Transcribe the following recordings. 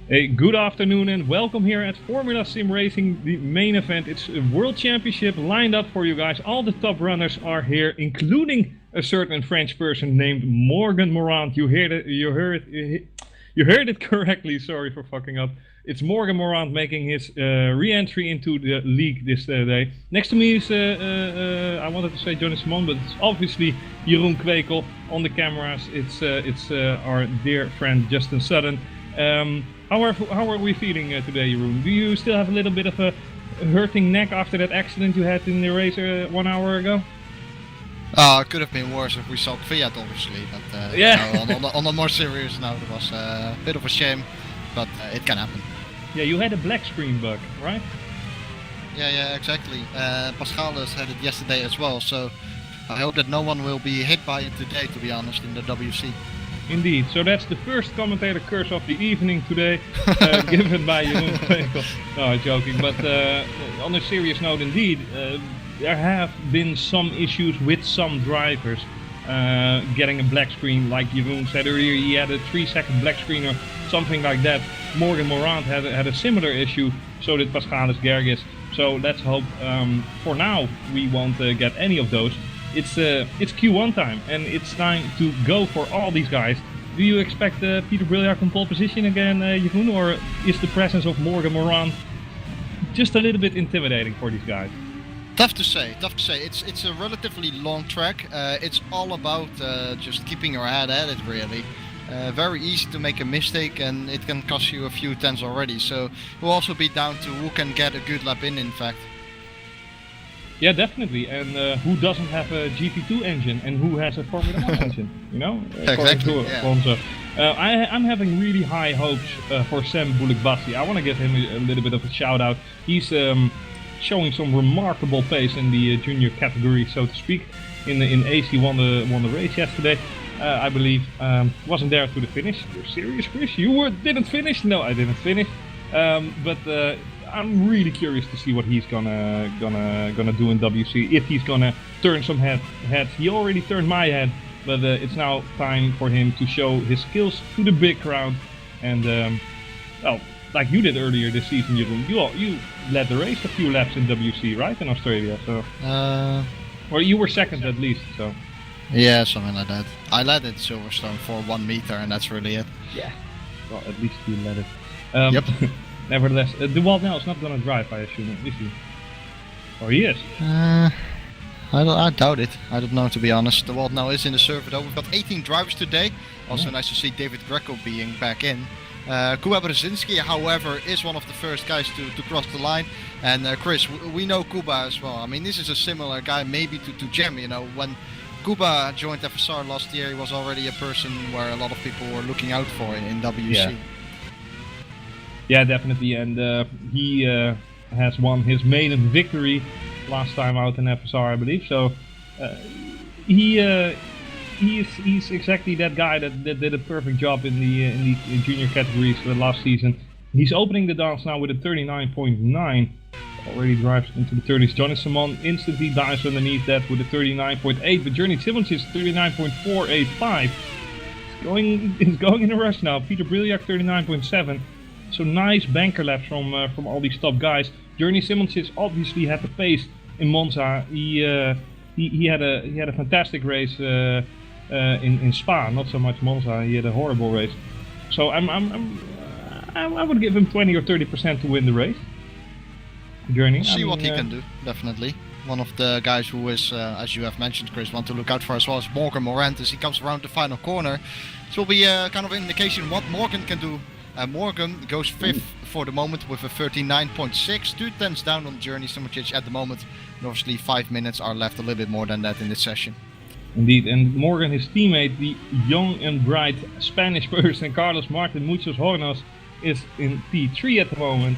Hey, good afternoon and welcome here at Formula Sim Racing, the main event. It's a World Championship lined up for you guys. All the top runners are here, including a certain French person named Morgan Morant. You heard it correctly. Sorry for fucking up. It's Morgan Morant making his re-entry into the league this day. Next to me is, I wanted to say Johnny Simon, but it's obviously Jeroen Kweekel on the cameras. It's our dear friend Justin Sutton. How are we feeling today, Jeroen? Do you still have a little bit of a hurting neck after that accident you had in the race 1 hour ago? It could have been worse if we saw Fiat, obviously, but yeah. on a more serious note, it was a bit of a shame, but it can happen. Yeah, you had a black screen bug, right? Yeah, exactly. Pascales had it yesterday as well, so I hope that no one will be hit by it today, to be honest, in the WC. Indeed, so that's the first commentator curse of the evening today, given by Jeroen Kweekel. No, joking, but on a serious note indeed, there have been some issues with some drivers getting a black screen, like Jeroen said earlier. He had a 3-second black screen or something like that. Morgan Morant had a similar issue, so did Pascales Gergis. So let's hope for now we won't get any of those. It's Q1 time, and it's time to go for all these guys. Do you expect Peter Brilliard in pole position again, Jeroen, or is the presence of Morgan Morant just a little bit intimidating for these guys? Tough to say. It's a relatively long track. It's all about just keeping your head at it, really. Very easy to make a mistake, and it can cost you a few tenths already. So it will also be down to who can get a good lap in fact. Yeah, definitely. And who doesn't have a GP2 engine and who has a Formula 1 engine, you know? Exactly, yeah. I'm having really high hopes for Sam Bouligbassi. I want to give him a little bit of a shout out. He's showing some remarkable pace in the junior category, so to speak. In AC won the race yesterday, I believe. Wasn't there to the finish. You're serious, Chris? You didn't finish? No, I didn't finish. But I'm really curious to see what he's gonna do in WC. If he's gonna turn some heads. He already turned my head, but it's now time for him to show his skills to the big crowd. And well, like you did earlier this season, you led the race a few laps in WC, right, in Australia? So, or you were second at least. So. Yeah, something like that. I led it Silverstone for 1 meter, and that's really it. Yeah. Well, at least you led it. Yep. Nevertheless, DeWalt now is not gonna drive, I assume, is he? Or he is? I doubt it. I don't know, to be honest. DeWalt now is in the server though. We've got 18 drivers today. Also nice to see David Greco being back in. Kuba Brzezinski, however, is one of the first guys to cross the line. And Chris, we know Kuba as well. I mean, this is a similar guy maybe to Jem, you know. When Kuba joined FSR last year, he was already a person where a lot of people were looking out for in WC. Yeah, definitely, and he has won his maiden victory last time out in FSR, I believe. So he's exactly that guy that did a perfect job in the junior categories last season. He's opening the dance now with a 39.9. Already drives into the 30s. Johnny Simon instantly dives underneath that with a 39.8, but Journey Simmons is 39.485. It's going in a rush now. Peter Brilliard 39.7. So nice banker laps from all these top guys. Journey Simmons obviously had the pace in Monza. He had a fantastic race in Spa, not so much Monza. He had a horrible race. So I would give him 20 or 30% to win the race. Journey. See what he can do, definitely. One of the guys who is, as you have mentioned, Chris, want to look out for as well as Morgan Morant as he comes around the final corner. This will be a kind of indication what Morgan can do. Morgan goes 5th for the moment with a 39.6, 2 tenths down on Journey Simmons at the moment. And obviously 5 minutes are left, a little bit more than that in this session. Indeed, and Morgan, his teammate, the young and bright Spanish person Carlos Martin Muchos Hornos, is in P3 at the moment.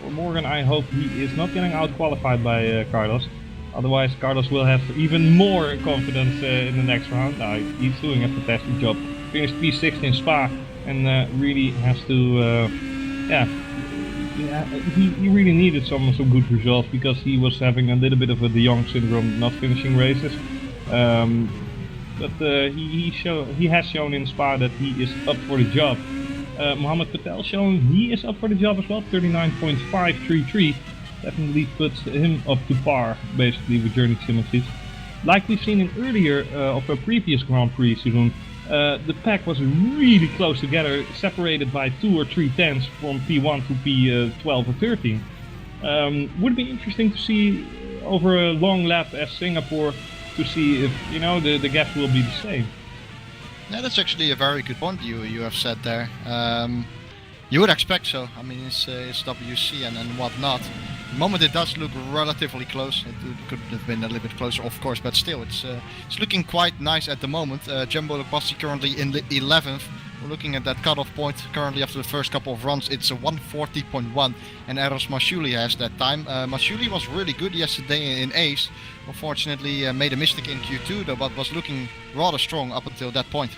For Morgan, I hope he is not getting out-qualified by Carlos. Otherwise, Carlos will have even more confidence in the next round. He's doing a fantastic job. Finished P6 in Spa. And really has to, he really needed some good results because he was having a little bit of a De Jong syndrome, not finishing races. But he has shown in Spa that he is up for the job. Mohammed Patel showing he is up for the job as well, 39.533. Definitely puts him up to par, basically, with Journey Simulations. Like we've seen in earlier of a previous Grand Prix season, the pack was really close together, separated by 2 or 3 tenths from P1 to P12 or 13. Would be interesting to see over a long lap as Singapore to see if the gaps will be the same. Yeah, that's actually a very good point you have said there. You would expect so. I mean, it's WC and whatnot. The moment it does look relatively close. It could have been a little bit closer, of course, but still, it's looking quite nice at the moment. Jumbo Bassi currently in the 11th. We're looking at that cutoff point currently after the first couple of runs. It's a 140.1, and Eros Mashouli has that time. Mashouli was really good yesterday in Ace. Unfortunately, made a mistake in Q2 though, but was looking rather strong up until that point.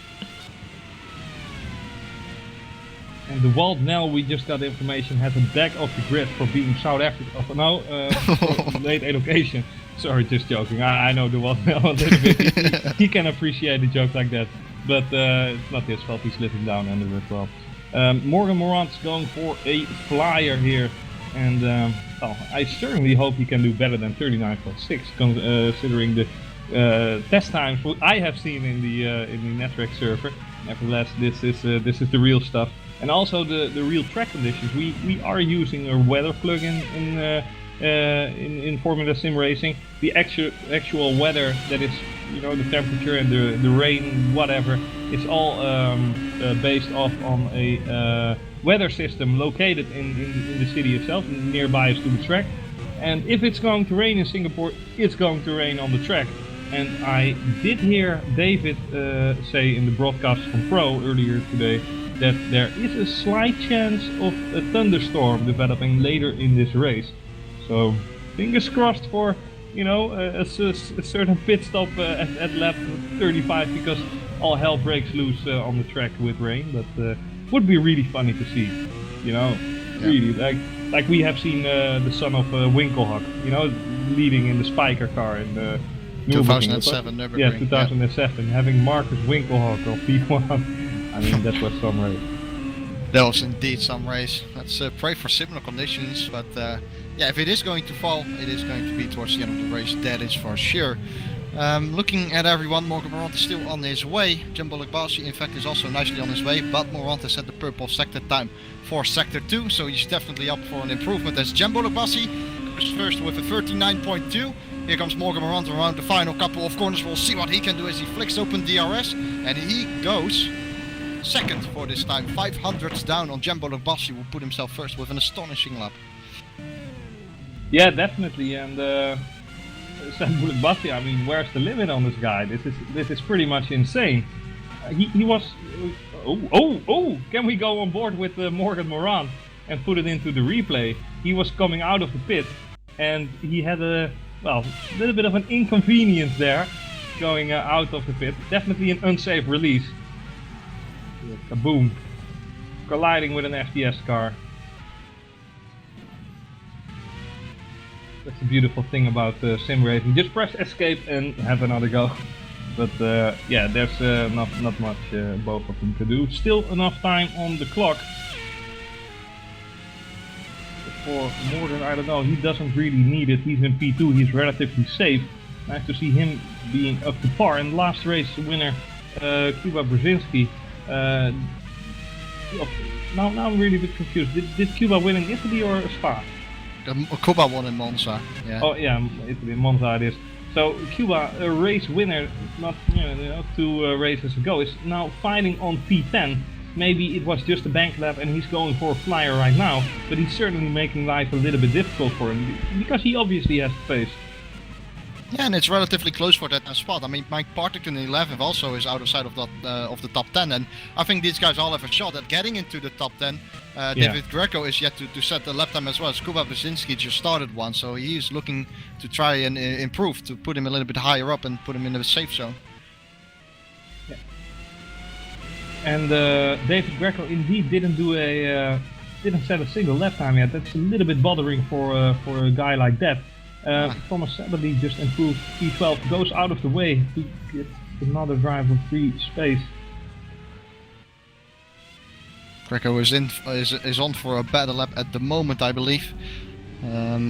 And the Wald Nell, we just got information, has a back off the grid for being South Africa. For late allocation. Sorry, just joking. I know the Wald Nell a little bit. He can appreciate a joke like that. But it's not his fault, he's living down under it well. Morgan Morant's going for a flyer here. And well, I certainly hope he can do better than 39.6, considering the test times I have seen in the Netrec server. Nevertheless, this is the real stuff. And also the real track conditions. We are using a weather plugin in Formula Sim Racing. The actual weather, that is, the temperature and the rain, whatever, is all based off on a weather system located in the city itself, nearby to the track. And if it's going to rain in Singapore, it's going to rain on the track. And I did hear David say in the broadcast from Pro earlier today that there is a slight chance of a thunderstorm developing later in this race. So fingers crossed for a certain pit stop at lap 35, because all hell breaks loose on the track with rain. But would be really funny to see, really like we have seen the son of Winkelhock, leading in the Spiker car in 2007 Nürburgring. Yeah, 2007, having Marcus Winkelhock of P1. I mean, that was some race. That was indeed some race. Let's pray for similar conditions, but yeah, if it is going to fall, it is going to be towards the end of the race, that is for sure. Looking at everyone, Morgan Morant is still on his way. Jumbo Bassi, in fact, is also nicely on his way, but Morant has set the purple sector time for sector 2, so he's definitely up for an improvement as Jumbo Bassi goes first with a 39.2. Here comes Morgan Morant around the final couple of corners. We'll see what he can do as he flicks open DRS, and he goes second for this time. 500s down on Jumbo Bassi, will put himself first with an astonishing lap. Yeah, definitely, and Sam Bassi, I mean, where's the limit on this guy? This is pretty much insane. He was can we go on board with Morgan Morant and put it into the replay? He was coming out of the pit and he had a little bit of an inconvenience there going out of the pit. Definitely an unsafe release. Kaboom, colliding with an FTS car. That's the beautiful thing about sim racing. Just press escape and have another go. But yeah, there's not much both of them to do. Still enough time on the clock. For Morgan, I don't know, he doesn't really need it. He's in P2, he's relatively safe. Nice to see him being up to par. And last race winner, Kuba Brzezinski. Now I'm really a bit confused. Did Kuba win in Italy or Spa? Kuba won in Monza. Yeah. Oh yeah, Italy, Monza it is. So Kuba, a race winner, not 2 races ago, is now fighting on P10. Maybe it was just a bank lap and he's going for a flyer right now, but he's certainly making life a little bit difficult for him because he obviously has the pace. Yeah, and it's relatively close for that spot. I mean, Mike Partington in 11th also is out of sight of the top 10, and I think these guys all have a shot at getting into the top 10. David Greco is yet to set the lap time as well. Kuba Brzezinski just started one, so he's looking to try and improve, to put him a little bit higher up and put him in the safe zone. Yeah. And David Greco indeed didn't set a single lap time yet. That's a little bit bothering for a guy like that. Thomas Sabadli just improved P12, goes out of the way to get another driver free space. Greco is on for a better lap at the moment, I believe.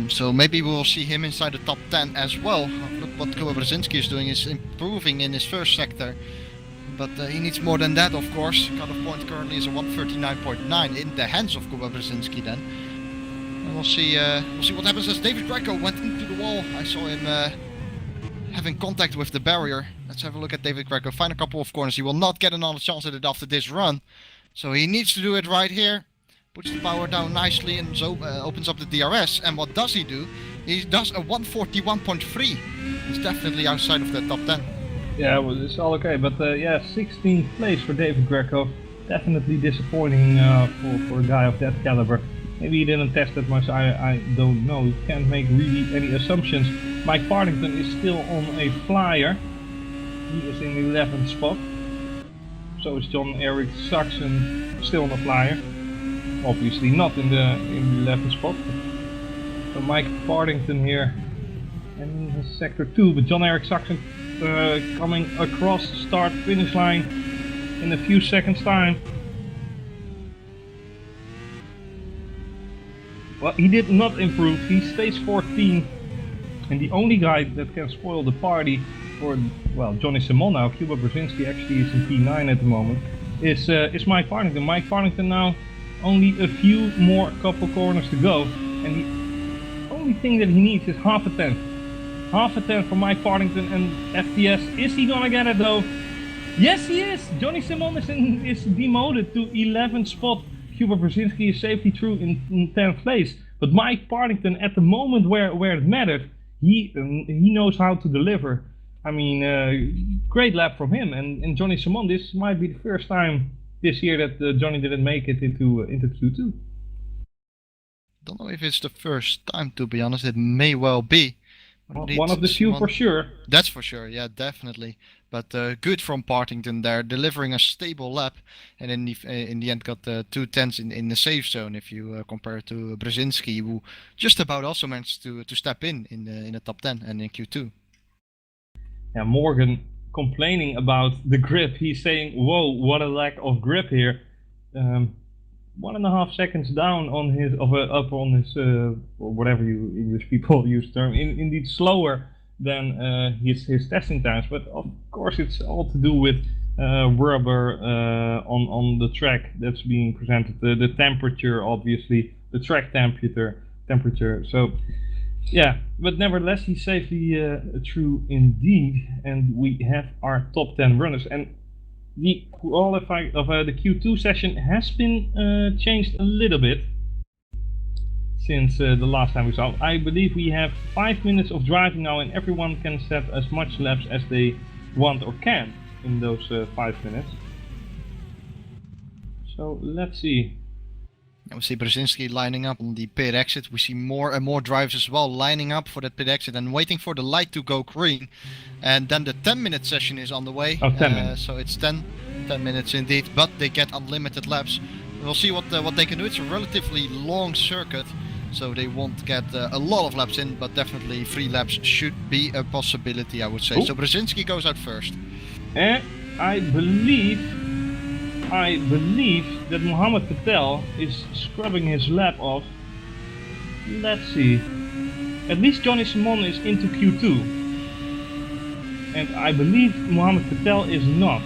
So maybe we will see him inside the top 10 as well. Look what Kuba Brzezinski is doing, is improving in his first sector. But he needs more than that, of course. Cut-off point currently is a 139.9 in the hands of Kuba Brzezinski then. And we'll see what happens as David Greco went into the wall. I saw him having contact with the barrier. Let's have a look at David Greco. Find a couple of corners. He will not get another chance at it after this run. So he needs to do it right here. Puts the power down nicely and so opens up the DRS. And what does he do? He does a 141.3. He's definitely outside of the top 10. Yeah, well, it's all okay, but yeah, 16th place for David Greco. Definitely disappointing for a guy of that caliber. Maybe he didn't test that much, I don't know. You can't make really any assumptions. Mike Partington is still on a flyer. He is in the 11th spot. So is Jon-Erik Saxon, still on a flyer. Obviously not in the 11th spot. So Mike Partington here in sector 2, but Jon-Erik Saxon coming across the start-finish line in a few seconds time. Well, he did not improve. He stays 14, and the only guy that can spoil the party for, well, Johnny Simon now, Kuba Brzezinski actually is in P9 at the moment, is Mike Partington. Mike Partington now only a few more couple corners to go, and the only thing that he needs is half a tenth. Half a tenth for Mike Partington and FTS. Is he gonna get it though? Yes, he is! Johnny Simon is demoted to 11th spot. Kuba Brzezinski is safely through in 10th place. But Mike Partington, at the moment where it mattered, he knows how to deliver. I mean, great lap from him. And Johnny Simon, this might be the first time this year that Johnny didn't make it into Q2. Don't know if it's the first time, to be honest. It may well be. One of the few for sure. That's for sure, yeah, definitely. But good from Partington there, delivering a stable lap, and in the end got 2 tenths in the safe zone. If you compare it to Brzezinski, who just about also managed to step in the top 10 and in Q2. Yeah, Morgan complaining about the grip. He's saying, "Whoa, what a lack of grip here." 1.5 seconds down on his, up on his, or whatever you English people use the term, indeed slower than his testing times. But of course it's all to do with rubber on the track that's being presented, the temperature, obviously, the track temperature. So yeah, but nevertheless he's safely through indeed, and we have our top 10 runners. And the qualifying of the Q2 session has been changed a little bit since the last time we saw. I believe we have 5 minutes of driving now, and everyone can set as much laps as they want or can in those 5 minutes. So let's see. We see Brzezinski lining up on the pit exit. We see more and more drivers as well lining up for that pit exit and waiting for the light to go green. And then the 10-minute session is on the way. Oh, 10 minutes. So it's 10 minutes indeed, but they get unlimited laps. We'll see what they can do. It's a relatively long circuit, so they won't get a lot of laps in, but definitely 3 laps should be a possibility, I would say. Ooh. So Brzezinski goes out first. And I believe that Mohammed Patel is scrubbing his lap off. Let's see. At least Johnny Simon is into Q2. And I believe Mohammed Patel is not.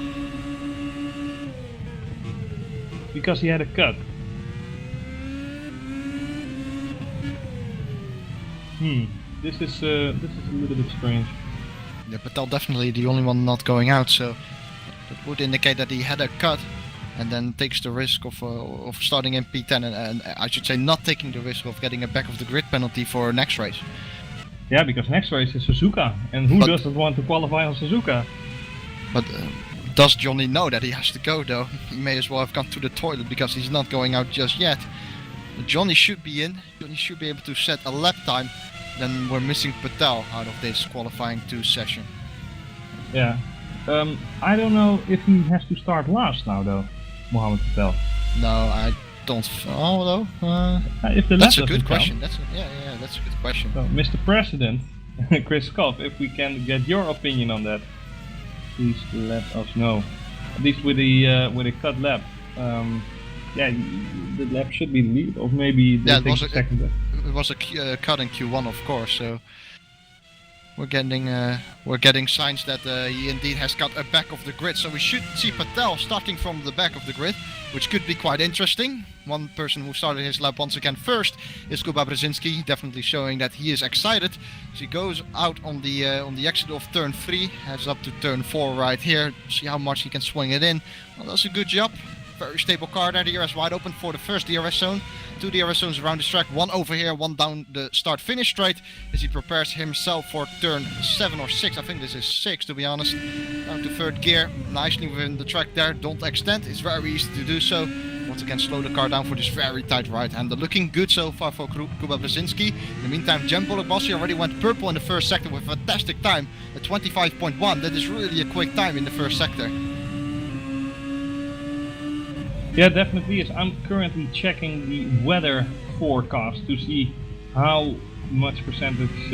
Because he had a cut. This is a little bit strange. Yeah, Patel definitely the only one not going out, so that would indicate that he had a cut. And then takes the risk of starting in P10 and I should say not taking the risk of getting a back of the grid penalty for next race. Yeah, because next race is Suzuka, and who doesn't want to qualify on Suzuka? But does Johnny know that he has to go though? He may as well have gone to the toilet because he's not going out just yet. Johnny should be in, Johnny should be able to set a lap time, then we're missing Patel out of this qualifying 2 session. Yeah, I don't know if he has to start last now though. Mohammed Patel. No, I don't. Oh, no. If the that's a good question. That's a good question. So, Mr. President, Chris Koff, if we can get your opinion on that, please let us know. At least with a cut lap. yeah, the lap should be lead, or maybe they take the second lap. It was a cut in Q1, of course. So we're getting signs that he indeed has got a back of the grid. So we should see Patel starting from the back of the grid, which could be quite interesting. One person who started his lap once again first is Kuba Brzezinski, definitely showing that he is excited. So he goes out on the exit of turn 3, heads up to turn 4 right here. See how much he can swing it in. Well, that's a good job. Very stable car there. The DRS wide open for the first DRS zone. 2 DRS zones around the track, one over here, one down the start-finish straight, as he prepares himself for turn 7 or 6. I think this is 6, to be honest. Down to 3rd gear, nicely within the track there. Don't extend, it's very easy to do so. Once again, slow the car down for this very tight right-hander. Looking good so far for Kuba Brzezinski. In the meantime, Jem Bolek-Bossi already went purple in the first sector with a fantastic time at 25.1. That is really a quick time in the first sector. Yeah, definitely is. I'm currently checking the weather forecast to see how much percentage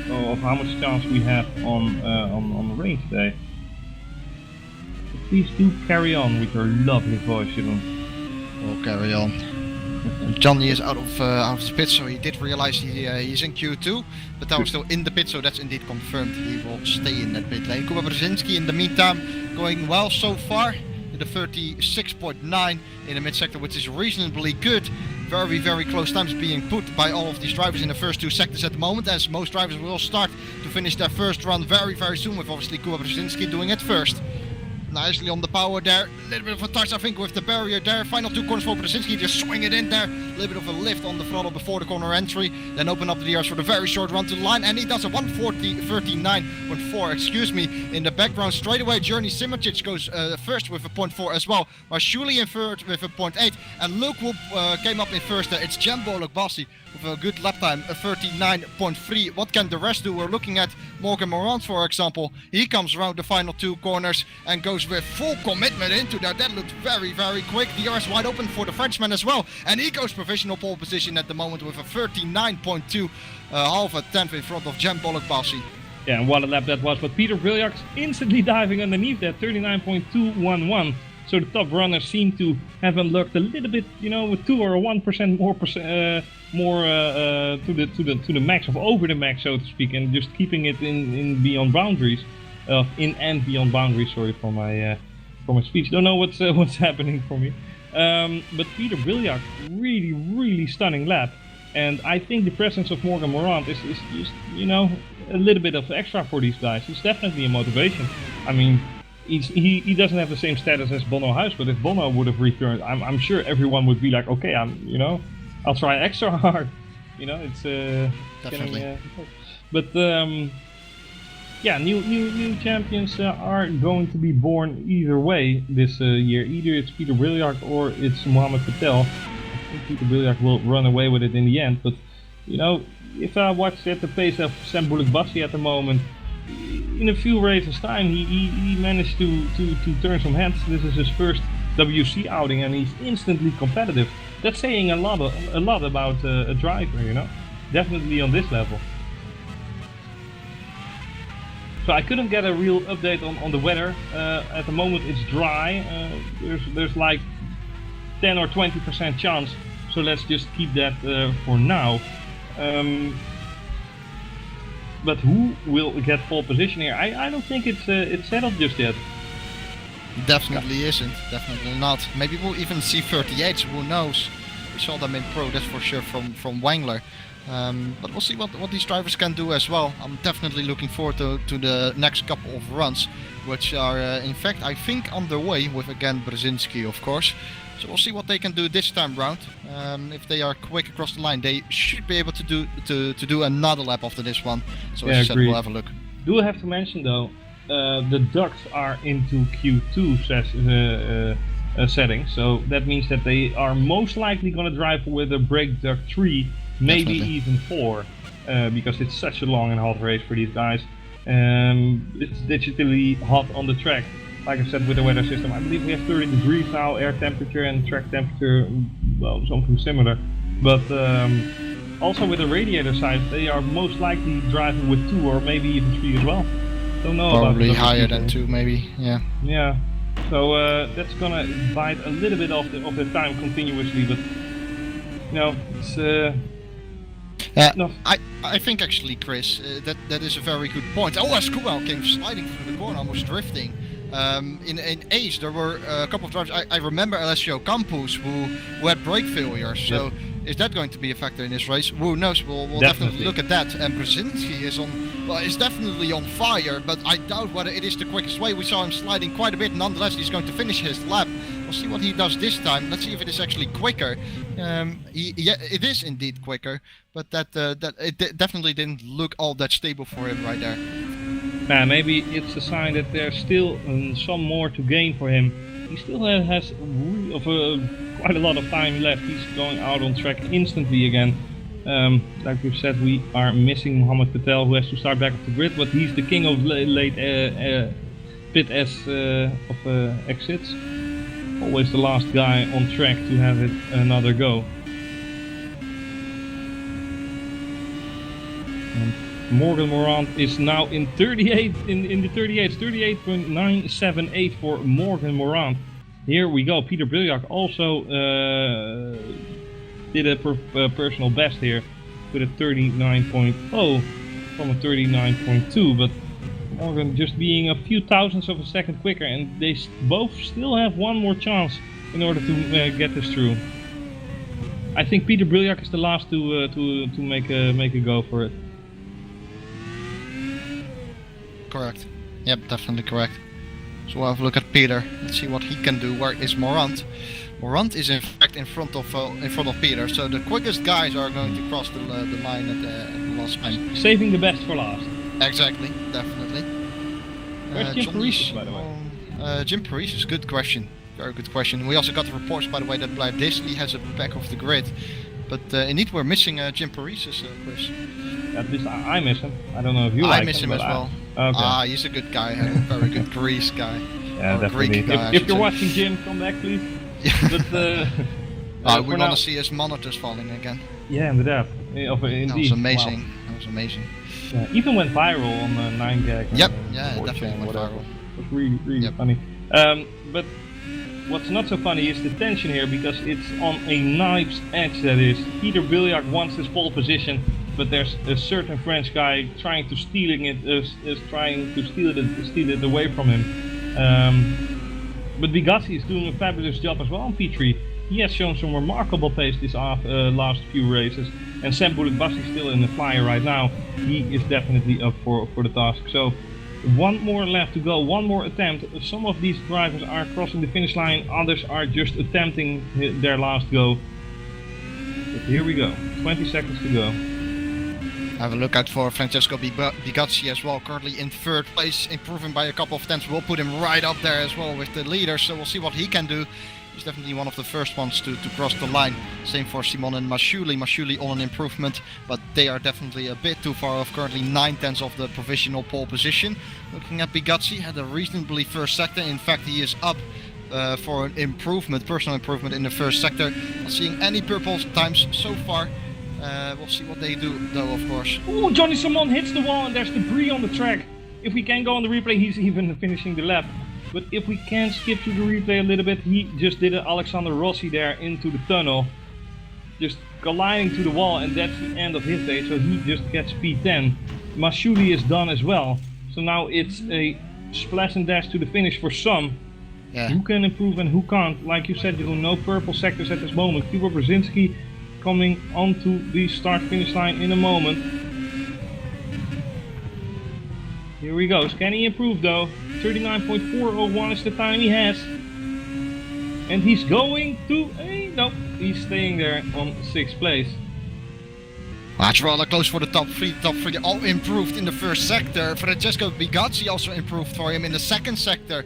of how much chance we have on the rain today. So please do carry on with your lovely voice, Jeroen. We'll carry on. Johnny is out of the pit, so he did realize he's in Q2, but that was still in the pit, so that's indeed confirmed. He will stay in that pit lane. Kuba Brzezinski in the meantime going well so far. The 36.9 in the mid-sector, which is reasonably good. Very, very close times being put by all of these drivers in the first 2 sectors at the moment, as most drivers will start to finish their first run very, very soon, with obviously Kuba Brzezinski doing it first. Nicely on the power there, a little bit of a touch I think with the barrier there. Final 2 corners for Brzezinski, just swing it in there. A little bit of a lift on the throttle before the corner entry, then open up the DRS for the very short run to the line, and he does a 1:39.4, excuse me, in the background. Straight away Journey Simoncic goes first with a 0.4 as well, Marshuli in third with a 0.8, and look who came up in first there. It's Jem Bolek-Bossi with a good lap time, a 39.3. What can the rest do? We're looking at Morgan Morant, for example. He comes around the final 2 corners and goes with full commitment into that. That looked very, very quick. DRS wide open for the Frenchman as well, and he goes provisional pole position at the moment with a 39.2, half a 10th in front of Jem Bolek-Bossi. Yeah, and what a lap that was, but Peter Villiaks instantly diving underneath that, 39.211. So the top runners seem to have unlocked a little bit, you know, with 2 or 1% more to the max, of over the max, so to speak, and just keeping it in beyond boundaries, in and beyond boundaries. Sorry for my speech. Don't know what's happening for me. But Peter Villiaks, really stunning lap, and I think the presence of Morgan Morant is just, you know, a little bit of extra for these guys. It's definitely a motivation. I mean, he doesn't have the same status as Bono Huis, but if Bono would have returned, I'm sure everyone would be like, okay, I'll try extra hard. You know, it's definitely. Yeah, new champions are going to be born either way this year. Either it's Peter Villiaks or it's Mohamed Patel. I think Peter Villiaks will run away with it in the end, but you know, if I watch at the pace of Sam Bulek-Bassi at the moment, in a few races time he managed to turn some heads. This is his first WC outing and he's instantly competitive. That's saying a lot about a driver, you know, definitely on this level. So I couldn't get a real update on the weather. At the moment it's dry. There's like 10 or 20% chance, so let's just keep that for now. But who will get pole position here? I don't think it's settled just yet. Definitely isn't. Definitely not. Maybe we'll even see 38s. Who knows? We saw them in pro, that's for sure, from Wangler. But we'll see what these drivers can do as well. I'm definitely looking forward to the next couple of runs, which are in fact I think underway with again Brzezinski, of course. So we'll see what they can do this time round. If they are quick across the line, they should be able to do another lap after this one. So as I said, we'll have a look. Do have to mention though, the ducts are into Q2 settings, so that means that they are most likely going to drive with a brake duct 3, maybe even 4, because it's such a long and hot race for these guys. It's digitally hot on the track. Like I said, with the weather system, I believe we have 30 degrees now, air temperature and track temperature, well, something similar. But also with the radiator side, they are most likely driving with 2 or maybe even 3 as well. Don't know probably about higher than 2, maybe. Yeah. Yeah. So that's gonna bite a little bit of the time continuously, but it's no. I think actually, Chris, that is a very good point. Oh, as Kweekel came sliding through the corner, almost drifting. In Ace, there were a couple of drivers. I remember Alessio Campos who had brake failures. So is that going to be a factor in this race? Who knows? We'll definitely look at that. And Brzezinski is definitely on fire, but I doubt whether it is the quickest way. We saw him sliding quite a bit. Nonetheless, he's going to finish his lap. We'll see what he does this time. Let's see if it is actually quicker. It is indeed quicker, but it definitely didn't look all that stable for him right there. Maybe it's a sign that there's still some more to gain for him. He still has quite a lot of time left. He's going out on track instantly again. Like we've said, we are missing Mohammed Patel, who has to start back off the grid, but he's the king of late pit exits. Always the last guy on track to have it another go. And Morgan Morant is now in 38 in the 38s, 38.978 for Morgan Morant. Here we go. Peter Billiak also did a personal best here with a 39.0 from a 39.2, but Morgan just being a few thousandths of a second quicker, and they both still have one more chance in order to get this through. I think Peter Billiak is the last to make a go for it. Correct. Yep, definitely correct. So we'll have a look at Peter. Let's see what he can do. Where is Morant? Morant is in fact in front of Peter. So the quickest guys are going to cross the line at the last time. Saving the best for last. Exactly, definitely. Where's Jim Paris, by the way? Jim Paris is good question. Very good question. We also got the reports, by the way, that Blair Disley has a back of the grid. But indeed, we're missing Jim Paris, Chris. At least I miss him. I don't know if you like him. I miss him as well. Okay. He's a good guy. A very good Greece guy. Yeah, definitely. Guy, if you're watching Jim, come back, please. But we want to see his monitors falling again. Yeah, inderdaad. Indeed. That was amazing. Wow. That was amazing. Yeah, even went viral on 9gag. Yep, yeah, definitely went viral. It was really funny. But what's not so funny is the tension here, because it's on a knife's edge. That is, Peter Billiak wants this pole position, but there's a certain French guy trying to steal it away from him. But Bigassi is doing a fabulous job as well on P3. He has shown some remarkable pace this last few races, and Sam Bouligbassi is still in the flyer right now. He is definitely up for the task. So one more left to go, one more attempt. Some of these drivers are crossing the finish line, others are just attempting their last go. But here we go, 20 seconds to go. Have a look out for Francesco Bigazzi as well, currently in third place, improving by a couple of tenths. We'll put him right up there as well with the leaders, so we'll see what he can do. He's definitely one of the first ones to cross the line. Same for Simon and Masciuli. Masciuli on an improvement, but they are definitely a bit too far off, currently 9 tenths of the provisional pole position. Looking at Bigazzi, had a reasonably first sector. In fact, he is up for an improvement, personal improvement in the first sector. Not seeing any purple times so far. We'll see what they do, though, of course. Oh, Johnny Simon hits the wall and there's debris on the track. If we can go on the replay, he's even finishing the lap. But if we can skip to the replay a little bit, he just did an Alexander Rossi there into the tunnel. Just colliding to the wall, and that's the end of his day, so he just gets P10. Masciuli is done as well. So now it's a splash and dash to the finish for some. Yeah. Who can improve and who can't? Like you said, Jeroen, no purple sectors at this moment. Tibor Brzezinski coming onto the start-finish line in a moment. Here he goes. Can he improve though? 39.401 is the time he has. And he's going to... no, he's staying there on 6th place. It's rather close for the top three. Top three all improved in the first sector. Francesco Bigazzi also improved for him in the second sector.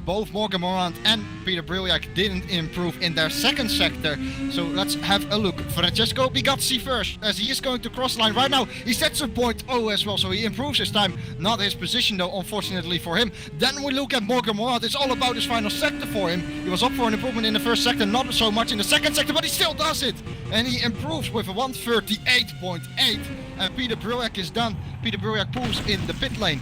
Both Morgan Morant and Peter Billiak didn't improve in their second sector. So let's have a look. Francesco Bigazzi first, as he is going to cross the line right now. He sets a 0.0 as well, so he improves his time. Not his position though, unfortunately for him. Then we look at Morgan Morant. It's all about his final sector for him. He was up for an improvement in the first sector, not so much in the second sector, but he still does it. And he improves with a 138.8, and Peter Billiak is done. Peter Billiak pulls in the pit lane.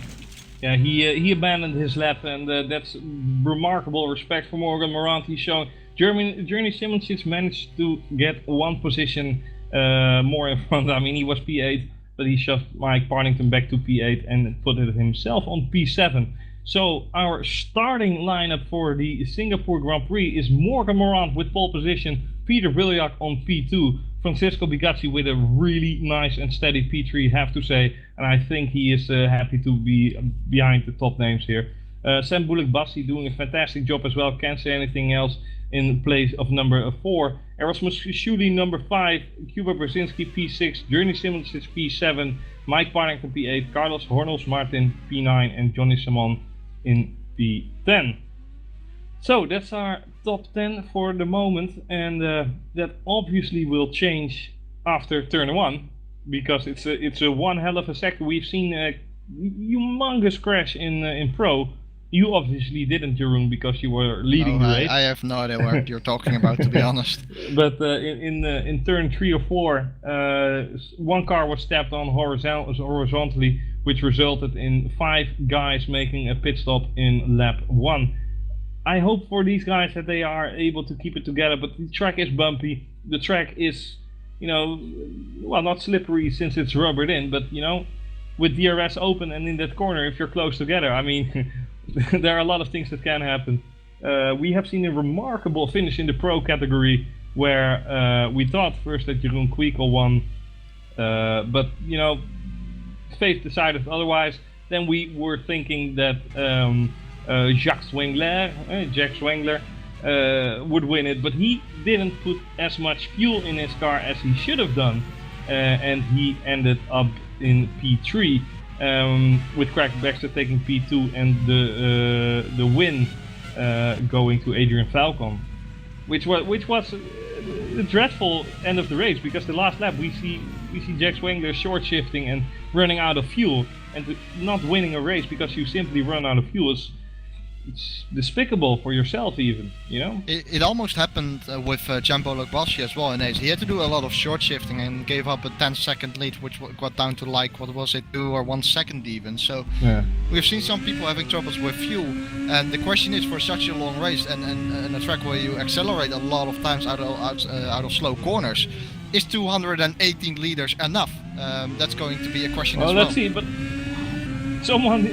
Yeah, he abandoned his lap, and that's remarkable respect for Morgan Morant. He's shown Journey Simonsic managed to get one position more in front. I mean, he was P8, but he shoved Mike Partington back to P8 and put it himself on P7. So our starting lineup for the Singapore Grand Prix is Morgan Morant with pole position, Peter Billiak on P2, Francisco Bigazzi with a really nice and steady P3, have to say, and I think he is happy to be behind the top names here. Sam Bullock-Bassi doing a fantastic job as well, can't say anything else, in place of number 4. Erasmus Schuli number 5, Cuba Brzezinski P6, Journey Simonsic P7, Mike Partington P8, Carlos Hornels Martin P9, and Johnny Simon in P10. So that's our top 10 for the moment, and that obviously will change after turn 1, because it's a one hell of a sector. We've seen a humongous crash in Pro. You obviously didn't, Jeroen, because you were leading the race. I have no idea what you're talking about, to be honest. But in turn 3 or 4, one car was stepped on horizontally, which resulted in 5 guys making a pit stop in lap 1. I hope for these guys that they are able to keep it together, but the track is bumpy. The track is, well, not slippery since it's rubbered in, but with DRS open and in that corner, if you're close together, I mean, there are a lot of things that can happen. We have seen a remarkable finish in the pro category where we thought first that Jeroen Kweekel won, but fate decided otherwise. Then we were thinking that Jack Swengler would win it, but he didn't put as much fuel in his car as he should have done, and he ended up in P3, with Craig Baxter taking P2 and the win going to Adrian Falcon, which was a dreadful end of the race, because the last lap we see Jack Swengler short shifting and running out of fuel, and not winning a race because you simply run out of fuel it's despicable for yourself, even, It almost happened with Jan Bullock-Bassi as well in Ace. He had to do a lot of short shifting and gave up a 10-second lead, which got down to like, what was it, 2 or 1 second even. So yeah. We've seen some people having troubles with fuel, and the question is, for such a long race and a track where you accelerate a lot of times out of slow corners, is 218 liters enough? That's going to be a question as well. Let's see, but Someone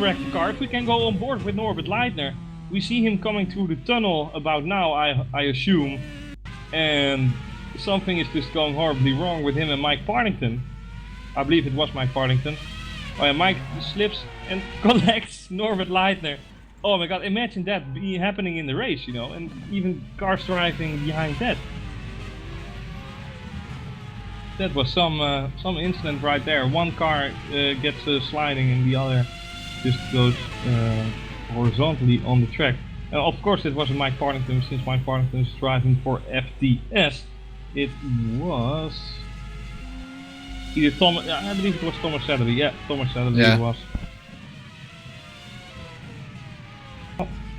wrecked the car. If we can go on board with Norbert Leitner, we see him coming through the tunnel about now, I assume, and something is just going horribly wrong with him and Mike Partington. I believe it was Mike Partington. Oh yeah, Mike slips and collects Norbert Leitner. Oh my god, imagine that happening in the race, and even cars driving behind that. That was some incident right there. One car gets sliding and the other just goes horizontally on the track. Of course it wasn't Mike Partington, since Mike Partington is driving for FTS. It was either Thomas, I believe it was Thomas Satterley. Yeah, Thomas Satterley it was.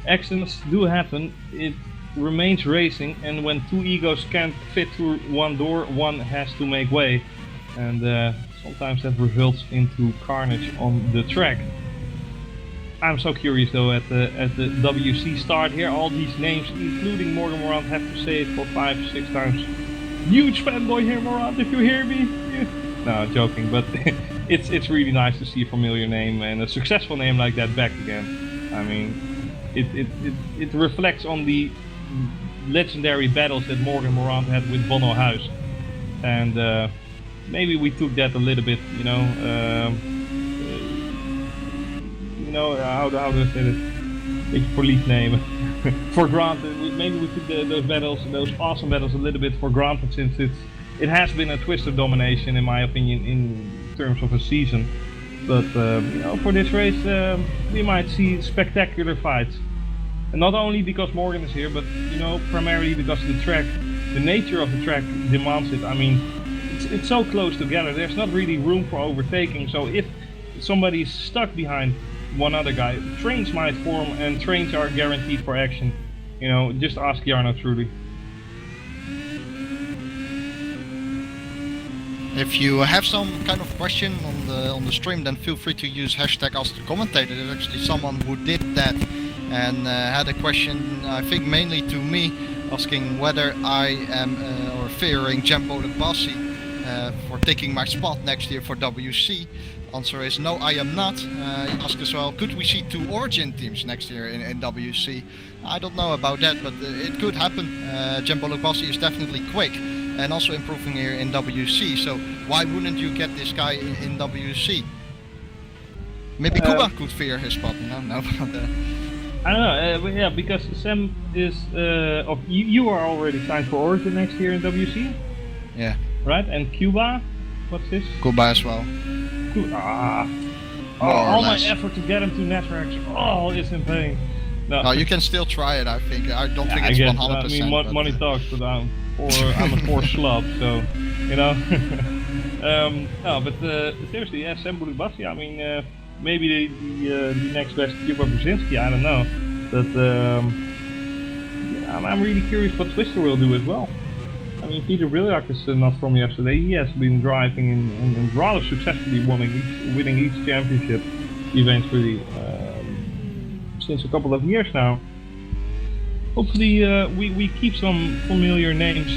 Accidents do happen. It remains racing, and when 2 egos can't fit through one door, one has to make way, and sometimes that results into carnage on the track. I'm so curious though at the WC start here. All these names, including Morgan Morant, have to say it for 5-6 times. Huge fanboy here, Morant, if you hear me. No, joking, but it's really nice to see a familiar name and a successful name like that back again. I mean, it reflects on the legendary battles that Morgan Morant had with Bono Huis, and maybe we took that a little bit, how do I say it? It's police name for granted. Maybe we took those battles, those awesome battles, a little bit for granted, since it has been a twister domination, in my opinion, in terms of a season. But for this race, we might see spectacular fights. And not only because Morgan is here, but primarily because the nature of the track demands it. I mean, it's so close together. There's not really room for overtaking. So if somebody's stuck behind one other guy, trains might form, and trains are guaranteed for action. Just ask Jarno Trulli. If you have some kind of question on the stream, then feel free to use hashtag #AskTheCommentator. There's actually someone who did that and had a question, I think mainly to me, asking whether I am or fearing Jembo Bassi for taking my spot next year for WC. Answer is no, I am not. He asked as well, could we see 2 Origin teams next year in WC? I don't know about that, but it could happen. Jembo Bassi is definitely quick and also improving here in WC, so why wouldn't you get this guy in WC? Maybe Kuba could fear his spot, no, but, I don't know, yeah, because Sam is, you are already signed for Origin next year in WC? Yeah. Right, and Cuba? What's this? Kuba as well. All my effort to get him to Networks, is in vain. No, you can still try it, I think. I don't think I it's guess, 100%. I mean, money talks, but I'm a poor schlub, so, you know. No, but seriously, yeah, Sam Bulubassi, I mean, maybe the next best Cuba Brzezinski, I don't know. But yeah, I'm really curious what Twister will do as well. I mean, Peter Brilliak is not from yesterday. He has been driving and rather successfully winning each championship eventually since a couple of years now. Hopefully we keep some familiar names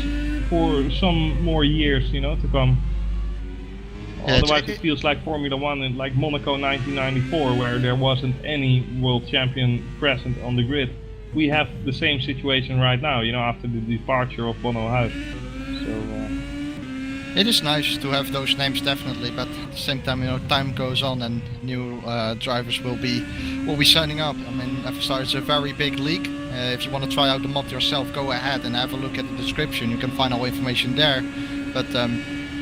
for some more years, you know, to come. Yeah, otherwise it feels like Formula 1 in like Monaco 1994, where there wasn't any world champion present on the grid. We have the same situation right now, you know, after the departure of Bono Huis. So it is nice to have those names, definitely, but at the same time, you know, time goes on and new drivers will be signing up. I mean, FSR is a very big league. If you want to try out the mod yourself, go ahead and have a look at the description. You can find all information there. But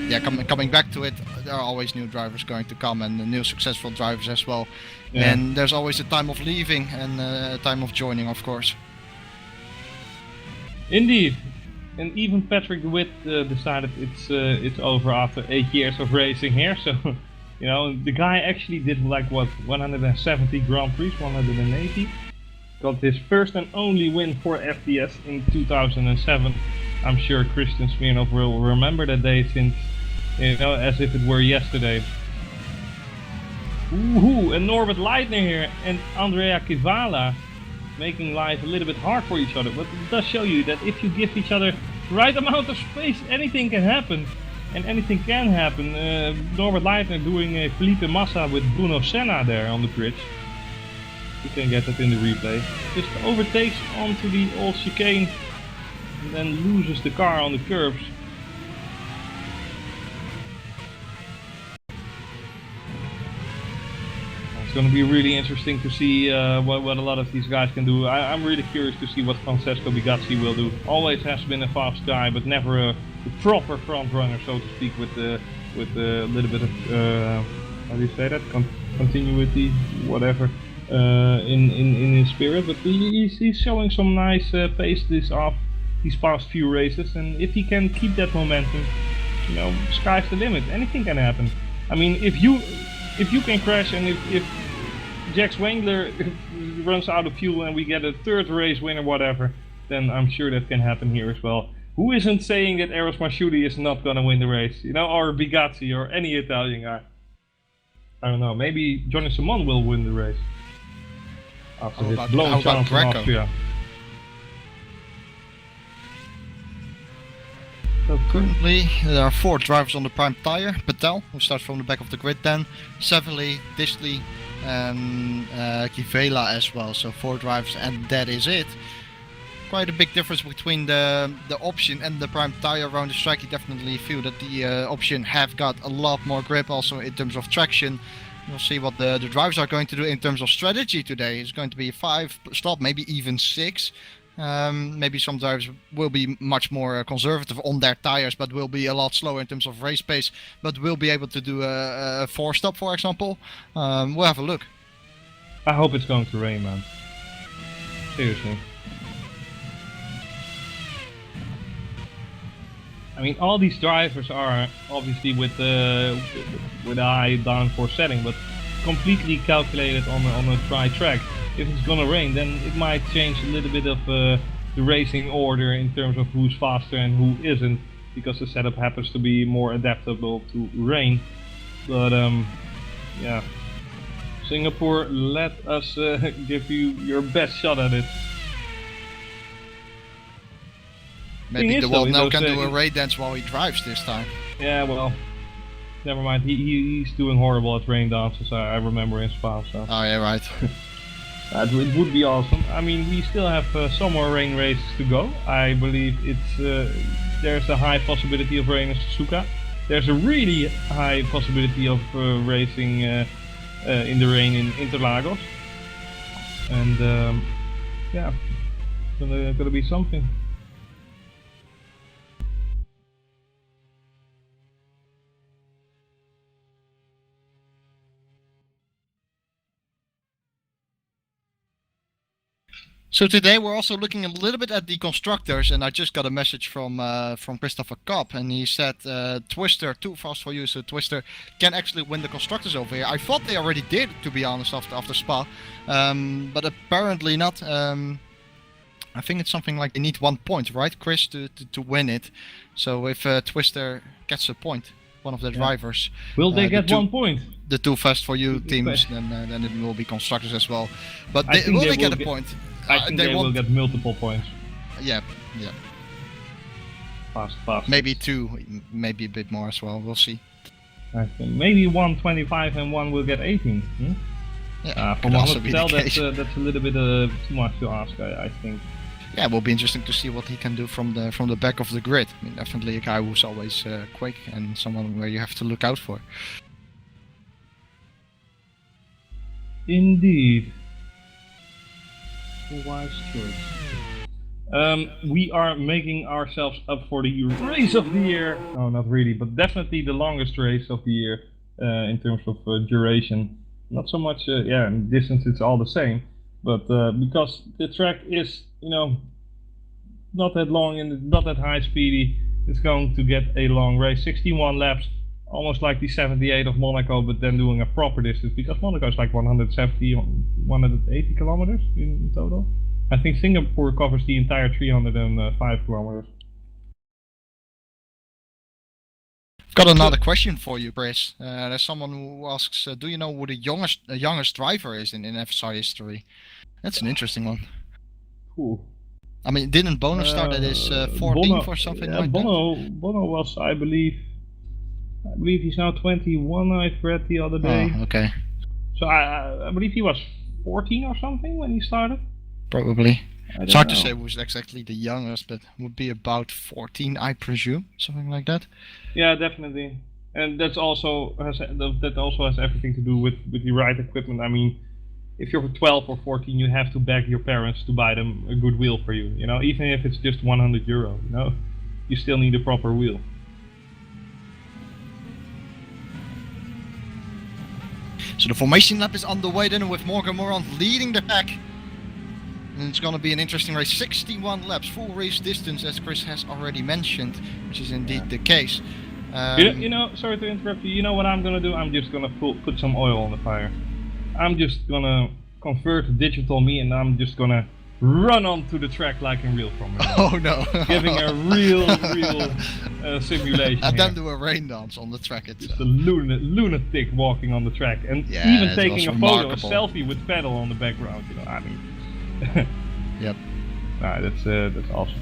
yeah, coming back to it, there are always new drivers going to come and new successful drivers as well. Yeah. And there's always a time of leaving and a time of joining, of course. Indeed. And even Patrick DeWitt decided it's over after 8 years of racing here. So, you know, the guy actually did like what, 170 Grand Prix, 180. Got his first and only win for FDS in 2007. I'm sure Christian Smirnov will remember that day since, you know, as if it were yesterday. Ooh, and Norbert Leitner here and Andrea Kivala making life a little bit hard for each other, but it does show you that if you give each other the right amount of space, anything can happen. And anything can happen. Norbert Leitner doing a Felipe Massa with Bruno Senna there on the bridge. You can get that in the replay. Just overtakes onto the old chicane and then loses the car on the curbs. It's going to be really interesting to see what a lot of these guys can do. I'm really curious to see what Francesco Bigazzi will do. Always has been a fast guy, but never a proper front runner, so to speak, with a little bit of how do you say that? Continuity, whatever, in his spirit. But he's showing some nice pace these past few races, and if he can keep that momentum, you know, sky's the limit. Anything can happen. I mean, if you can crash, and if Jax Wengler runs out of fuel and we get a third race win or whatever, then I'm sure that can happen here as well. Who isn't saying that Eros Masciudi is not gonna win the race, you know, or Bigazzi or any Italian guy? I don't know, maybe Johnny Simon will win the race after his blown chance in Austria. So currently there are 4 drivers on the prime tire. Patel, who starts from the back of the grid, then Savely, Dishley and Kivela as well. So 4 drivers, and that is it. Quite a big difference between the option and the prime tire around the track. You definitely feel that the option have got a lot more grip also in terms of traction. We'll see what the drivers are going to do in terms of strategy today. It's going to be 5 stop, maybe even 6. Maybe some drivers will be much more conservative on their tires, but will be a lot slower in terms of race pace, but will be able to do a 4 stop, for example. We'll have a look. I hope it's going to rain, man. Seriously. I mean, all these drivers are obviously with a high downforce setting, but completely calculated on a dry track. If it's gonna rain, then it might change a little bit of the racing order in terms of who's faster and who isn't. because the setup happens to be more adaptable to rain. But yeah, Singapore, let us give you your best shot at it. Maybe the World now can do a raid dance while he drives this time. Yeah, well, never mind. He's doing horrible at rain dances. I remember in Spa. So. Oh yeah, right. It would be awesome. I mean, we still have some more rain races to go. I believe there's a high possibility of rain in Suzuka. There's a really high possibility of racing in the rain in Interlagos. And yeah, it's gonna be something. So today we're also looking a little bit at the constructors, and I just got a message from Christopher Kopp, and he said Twister, too fast for you, so Twister can actually win the constructors over here. I thought they already did, to be honest, after Spa, but apparently not. I think it's something like they need 1 point, right, Chris, to win it. So if Twister gets a point, one of the drivers, will they get 1 point? The too fast for you teams, then it will be constructors as well. But will they get a point? I think they will get multiple points. Yeah. Fast. Maybe 2, maybe a bit more as well. We'll see. I think maybe 125 and one will get 18. Hmm? Yeah, from what I tell, that's a little bit too much to ask. I think. Yeah, it will be interesting to see what he can do from the back of the grid. I mean, definitely a guy who's always quick and someone where you have to look out for. Indeed. Wise choice. We are making ourselves up for the race of the year. No, not really, but definitely the longest race of the year in terms of duration. Not so much, in distance it's all the same, but because the track is, not that long and not that high speedy, it's going to get a long race. 61 laps, almost like the 78 of Monaco, but then doing a proper distance, because Monaco is like 170, 180 kilometers in total. I think Singapore covers the entire 305 kilometers. I've got another question for you, Chris. There's someone who asks, do you know who the youngest driver is in FSR history? That's an interesting one. Cool. I mean, didn't Bono start at his 14th or something like that? Bono was, I believe he's now 21, I've read the other day. Oh, okay. So I believe he was 14 or something when he started? Probably. It's hard to say who's exactly the youngest, but would be about 14, I presume, something like that. Yeah, definitely. And that also has everything to do with the right equipment. I mean, if you're 12 or 14, you have to beg your parents to buy them a good wheel for you. Even if it's just €100, you still need a proper wheel. So the formation lap is underway then, with Morgan Morant leading the pack. And it's going to be an interesting race. 61 laps, full race distance, as Chris has already mentioned, which is indeed the case. Sorry to interrupt you. You know what I'm going to do? I'm just going to put some oil on the fire. I'm just going to convert digital me, and I'm just going to run onto the track like in real Formula 1. Oh no. Giving a real simulation. And then do a rain dance on the track itself. Just a lunatic walking on the track, and even taking a photo, a selfie with pedal on the background. I mean. Yep. That's awesome.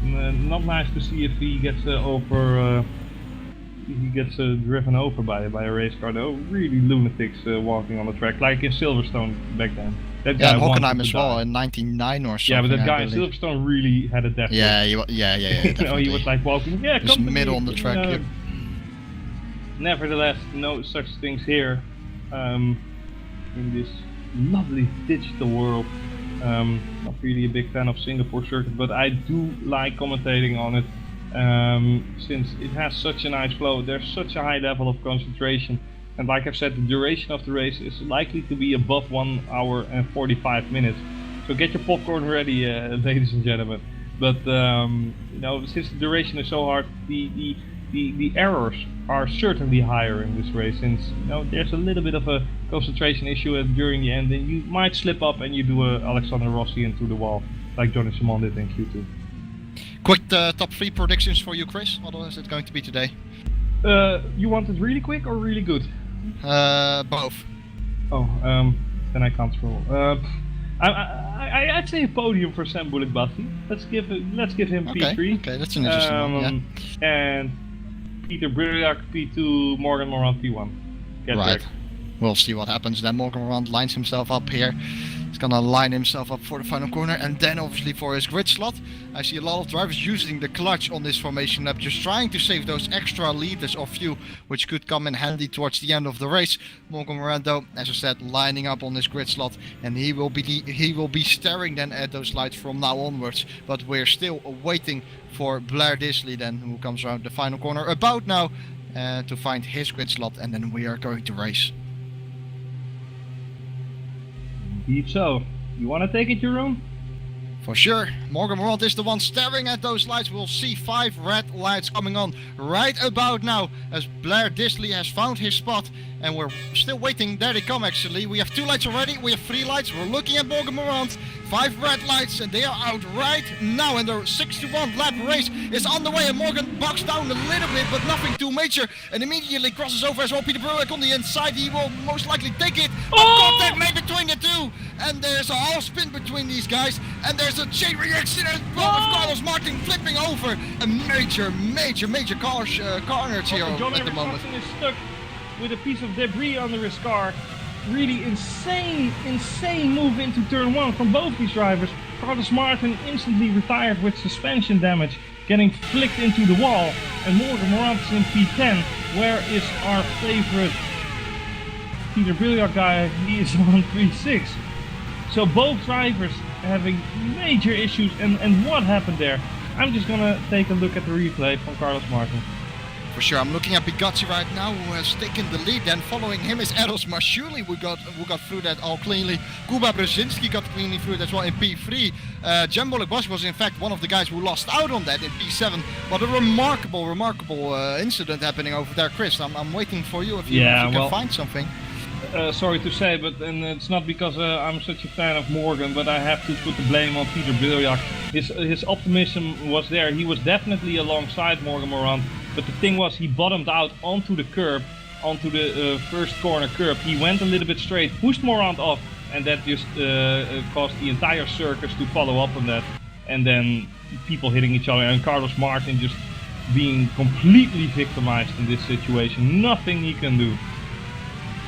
Not nice to see if he gets driven over by a race car. Though really lunatics walking on the track, like in Silverstone back then. That guy and Hockenheim as well in '99 or something. Yeah, but that guy in Silverstone really had a death. Yeah. He was like walking. Yeah, just middle on the track. Yep. Nevertheless, no such things here in this lovely digital world. Not really a big fan of Singapore circuit, but I do like commentating on it since it has such a nice flow. There's such a high level of concentration, and like I've said, the duration of the race is likely to be above 1 hour and 45 minutes. So get your popcorn ready, ladies and gentlemen. But since the duration is so hard, the errors are certainly higher in this race, since there's a little bit of a concentration issue during the end, and you might slip up and you do a Alexander Rossi into the wall, like Johnny Simon did in Q2. Quick top 3 predictions for you, Chris. What is it going to be today? You want it really quick or really good? Both. Oh, then I can't scroll. I'd say a podium for Sam Bullock-Buffy. Let's give him P3. Okay, that's an interesting one. Yeah. And Peter Brilliak P2, Morgan Morant P1. Right. We'll see what happens. Then Morgan Morant lines himself up here. He's gonna line himself up for the final corner, and then obviously for his grid slot. I see a lot of drivers using the clutch on this formation lap, just trying to save those extra liters of fuel, which could come in handy towards the end of the race. Morgan Morant, though, as I said, lining up on this grid slot, and he will be staring then at those lights from now onwards. But we're still waiting for Blair Disley then, who comes around the final corner about now to find his grid slot, and then we are going to race. Indeed so. You want to take it, Jeroen? For sure. Morgan Morant is the one staring at those lights. We'll see 5 red lights coming on right about now as Blair Disley has found his spot, and we're still waiting. There they come actually. We have 2 lights already. We have 3 lights. We're looking at Morgan Morant. 5 red lights, and they are out right now, and the 61 lap race is on the way, and Morgan boxed down a little bit, but nothing too major, and immediately crosses over as well. Peter Brilliak on the inside. He will most likely take it. Contact made between the two, and there's a half spin between these guys, and there's a chain reaction as well with Carlos Martin flipping over. A major carnage here at the moment. Is stuck with a piece of debris under his car. Really insane move into turn 1 from both these drivers. Carlos Martin instantly retired with suspension damage, getting flicked into the wall, and Morgan Morant is in P10. Where is our favorite Peter Brilliak guy? He is on P6. So both drivers having major issues, and what happened there? I'm just gonna take a look at the replay from Carlos Martin. For sure, I'm looking at Bigazzi right now, who has taken the lead. Then following him is Eros Mashuli, who got through that all cleanly. Kuba Brzezinski got cleanly through it as well in P3. Jem Bullock-Buffy was in fact one of the guys who lost out on that in P7. But a remarkable incident happening over there, Chris. I'm waiting for you if you can find something. Sorry to say, but and it's not because I'm such a fan of Morgan, but I have to put the blame on Peter Brilliak. His optimism was there. He was definitely alongside Morgan Morant, but the thing was he bottomed out onto the curb, onto the first corner curb. He went a little bit straight, pushed Morant off, and that just caused the entire circus to follow up on that. And then people hitting each other, and Carlos Martin just being completely victimized in this situation. Nothing he can do.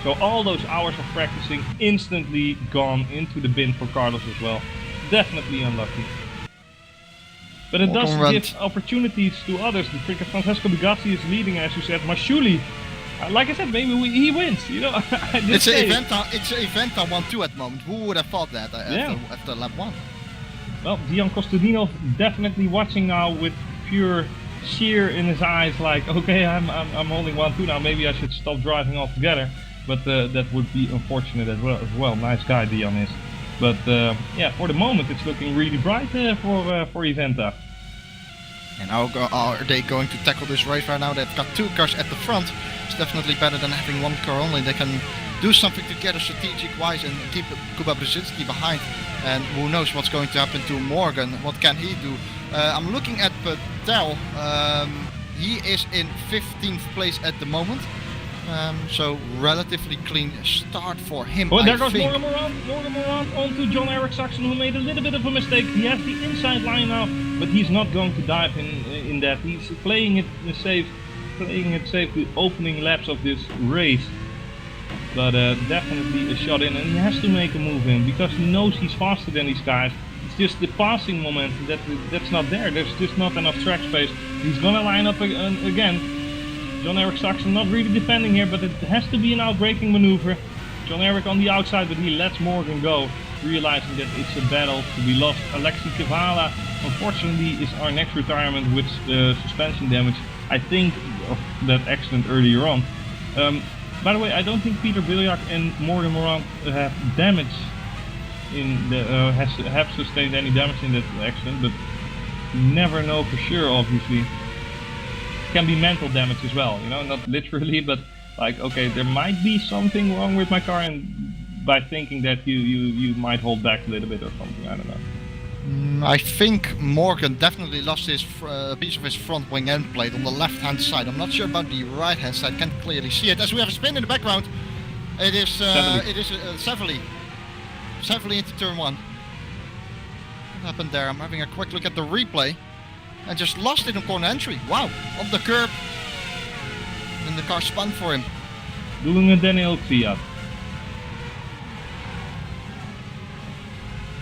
So all those hours of practicing instantly gone into the bin for Carlos as well. Definitely unlucky. But it does give opportunities to others. Because Francesco Bigazzi is leading, as you said. Mashuli, like I said, maybe he wins. You know, it's an event on 1-2 at the moment. Who would have thought that after lap 1? Well, Dion Kostadinov definitely watching now with pure sheer in his eyes. Like, okay, I'm holding 1-2 now. Maybe I should stop driving altogether. But that would be unfortunate as well. Nice guy Dion is. But yeah, for the moment it's looking really bright for Eventa. And how are they going to tackle this race right now? They've got 2 cars at the front. It's definitely better than having 1 car only. They can do something together strategic wise and keep Kuba Brzezinski behind. And who knows what's going to happen to Morgan? What can he do? I'm looking at Patel. He is in 15th place at the moment. So relatively clean start for him. Well, there goes Morgan Morant onto Jon-Erik Saxon, who made a little bit of a mistake. He has the inside line now, but he's not going to dive in that. He's playing it safe, the opening laps of this race. But definitely a shot in, and he has to make a move in because he knows he's faster than these guys. It's just the passing momentum that's not there. There's just not enough track space. He's gonna line up again. Jon-Erik Saxon not really defending here, but it has to be an outbraking maneuver. Jon-Erik on the outside, but he lets Morgan go, realizing that it's a battle to be lost. Alexei Kavala, unfortunately, is our next retirement with suspension damage. I think of that accident earlier on. By the way, I don't think Peter Brilliak and Morgan Morant have damage in the have sustained any damage in that accident, but you never know for sure, obviously. Can be mental damage as well, you know, not literally, but like, okay, there might be something wrong with my car, and by thinking that you might hold back a little bit or something, I don't know. I think Morgan definitely lost his piece of his front wing end plate on the left hand side. I'm not sure about the right hand side, can't clearly see it. As we have a spin in the background, it is Severly into turn 1. What happened there? I'm having a quick look at the replay and just lost it on corner entry. Wow, on the curb. And the car spun for him. Doing a Daniel Fiat.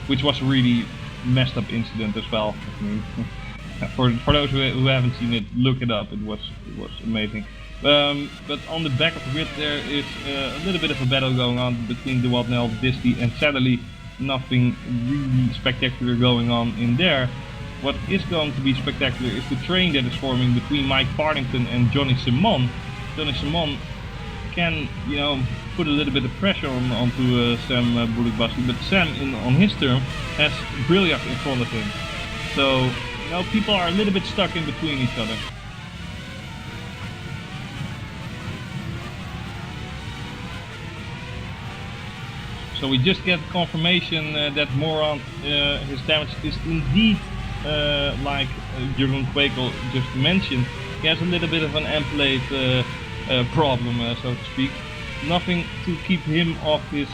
Which was a really messed up incident as well. I mean, for those who haven't seen it, look it up. It was amazing. But on the back of the grid there is a little bit of a battle going on between the Watnell, Disney and Sadly nothing really spectacular going on in there. What is going to be spectacular is the train that is forming between Mike Partington and Johnny Simon. Johnny Simon can, you know, put a little bit of pressure onto Sam Bouligbassi, but Sam, on his term, has Brilliant in front of him. So, you know, people are a little bit stuck in between each other. So we just get confirmation that Moran, his damage is indeed like Jeroen Kweekel just mentioned. He has a little bit of an end plate problem, so to speak. Nothing to keep him off his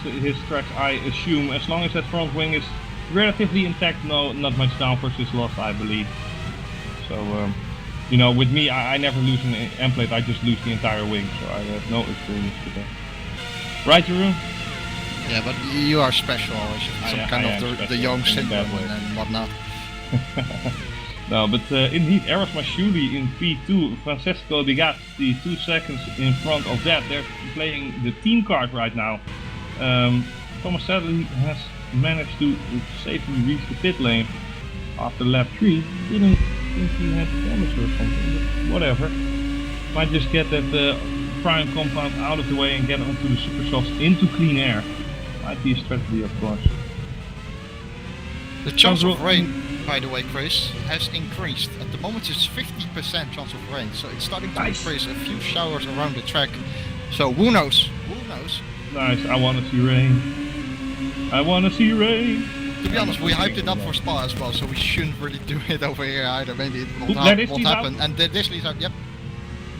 tracks, I assume. As long as that front wing is relatively intact, no, not much downforce is lost, I believe. So, you know, with me, I never lose an end plate, I just lose the entire wing, so I have no experience with that. Right, Jeroen? Yeah, but you are special, some kind of the Jong syndrome and whatnot. No, but indeed, Eros Mashuli in P2, Francesco Bigatti 2 seconds in front of that. They're playing the team card right now. Thomas Sadly has managed to safely reach the pit lane after lap 3. Didn't think he had damage or something, but whatever. Might just get that prime compound out of the way and get onto the super softs into clean air. Might be a strategy, of course. The chance of rain, by the way, Chris, has increased. At the moment it's 50% chance of rain, so it's starting to increase a few showers around the track. So who knows? Who knows? Nice, I want to see rain. I want to see rain. To be honest, we hyped it up for Spa as well, so we shouldn't really do it over here either. Maybe it won't happen. And Disney's out, yep.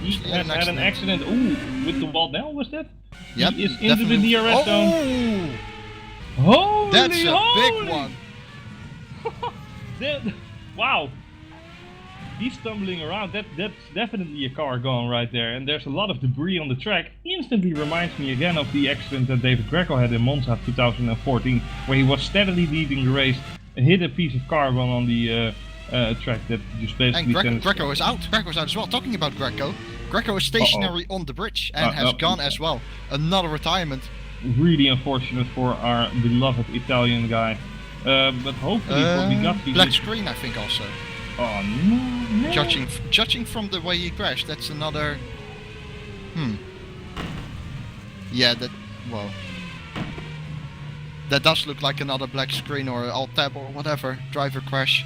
He had an accident. Ooh, with the wall down, was that? Yep. He is into the DRS zone. Holy, that's a holy. big one. Wow. He's stumbling around. That's definitely a car gone right there. And there's a lot of debris on the track. He instantly reminds me again of the accident that David Greco had in Monza 2014, where he was steadily leading the race and hit a piece of carbon on the track that just basically... And Greco is out. Greco's out as well. Talking about Greco, Greco is stationary on the bridge and has gone as well. Another retirement. Really unfortunate for our beloved Italian guy. But hopefully for Bugatti... Black screen, I think, also. Oh no! Judging from the way he crashed, that's another... Yeah, well... That does look like another black screen or alt tab or whatever. Driver crash.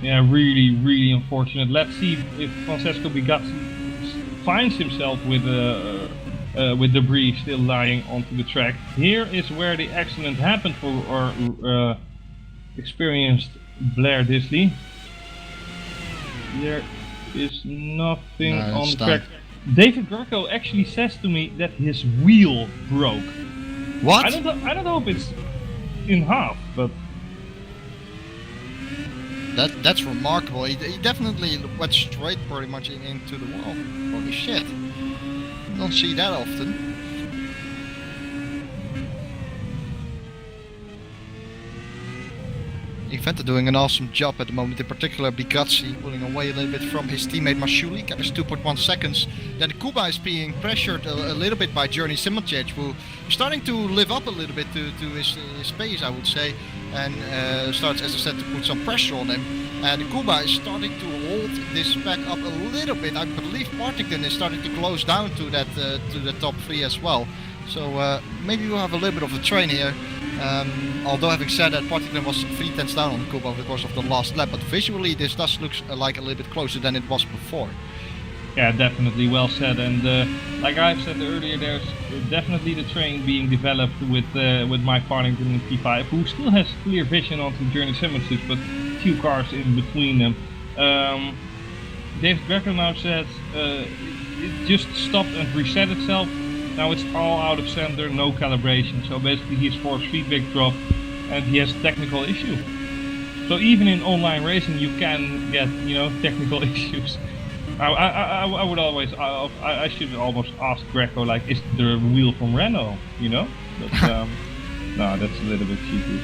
Yeah, really, really unfortunate. Let's see if Francesco Bigatti finds himself with debris still lying onto the track. Here is where the accident happened for our experienced Blair Disley. There is nothing on the track. David Greco actually says to me that his wheel broke. What? I don't know if it's in half, but that's remarkable. He definitely went straight pretty much into the wall. Holy shit. Don't see that often. Inventa doing an awesome job at the moment, in particular Bigatti pulling away a little bit from his teammate Mashuli, got his 2.1 seconds. Then Kuba is being pressured a little bit by Journey Simocic, who is starting to live up a little bit to his pace, I would say, and starts, as I said, to put some pressure on him. And Kuba is starting to hold this back up a little bit. I believe Partington is starting to close down to that to the top 3 as well. So maybe we'll have a little bit of a train here. Although having said that, Partington was 3/10 down on Kuba over the course of the last lap, but visually this does look like a little bit closer than it was before. Yeah, definitely well said. And like I've said earlier, there's definitely the train being developed with Mike Partington in P5, who still has clear vision onto Journey Simulations, but few cars in between them. David Greco now says it just stopped and reset itself. Now it's all out of center, no calibration. So basically his force feedback dropped and he has technical issue. So even in online racing you can get, you know, technical issues. I would always, I should almost ask Greco, like, is the wheel from Renault, you know? But no, that's a little bit cheeky.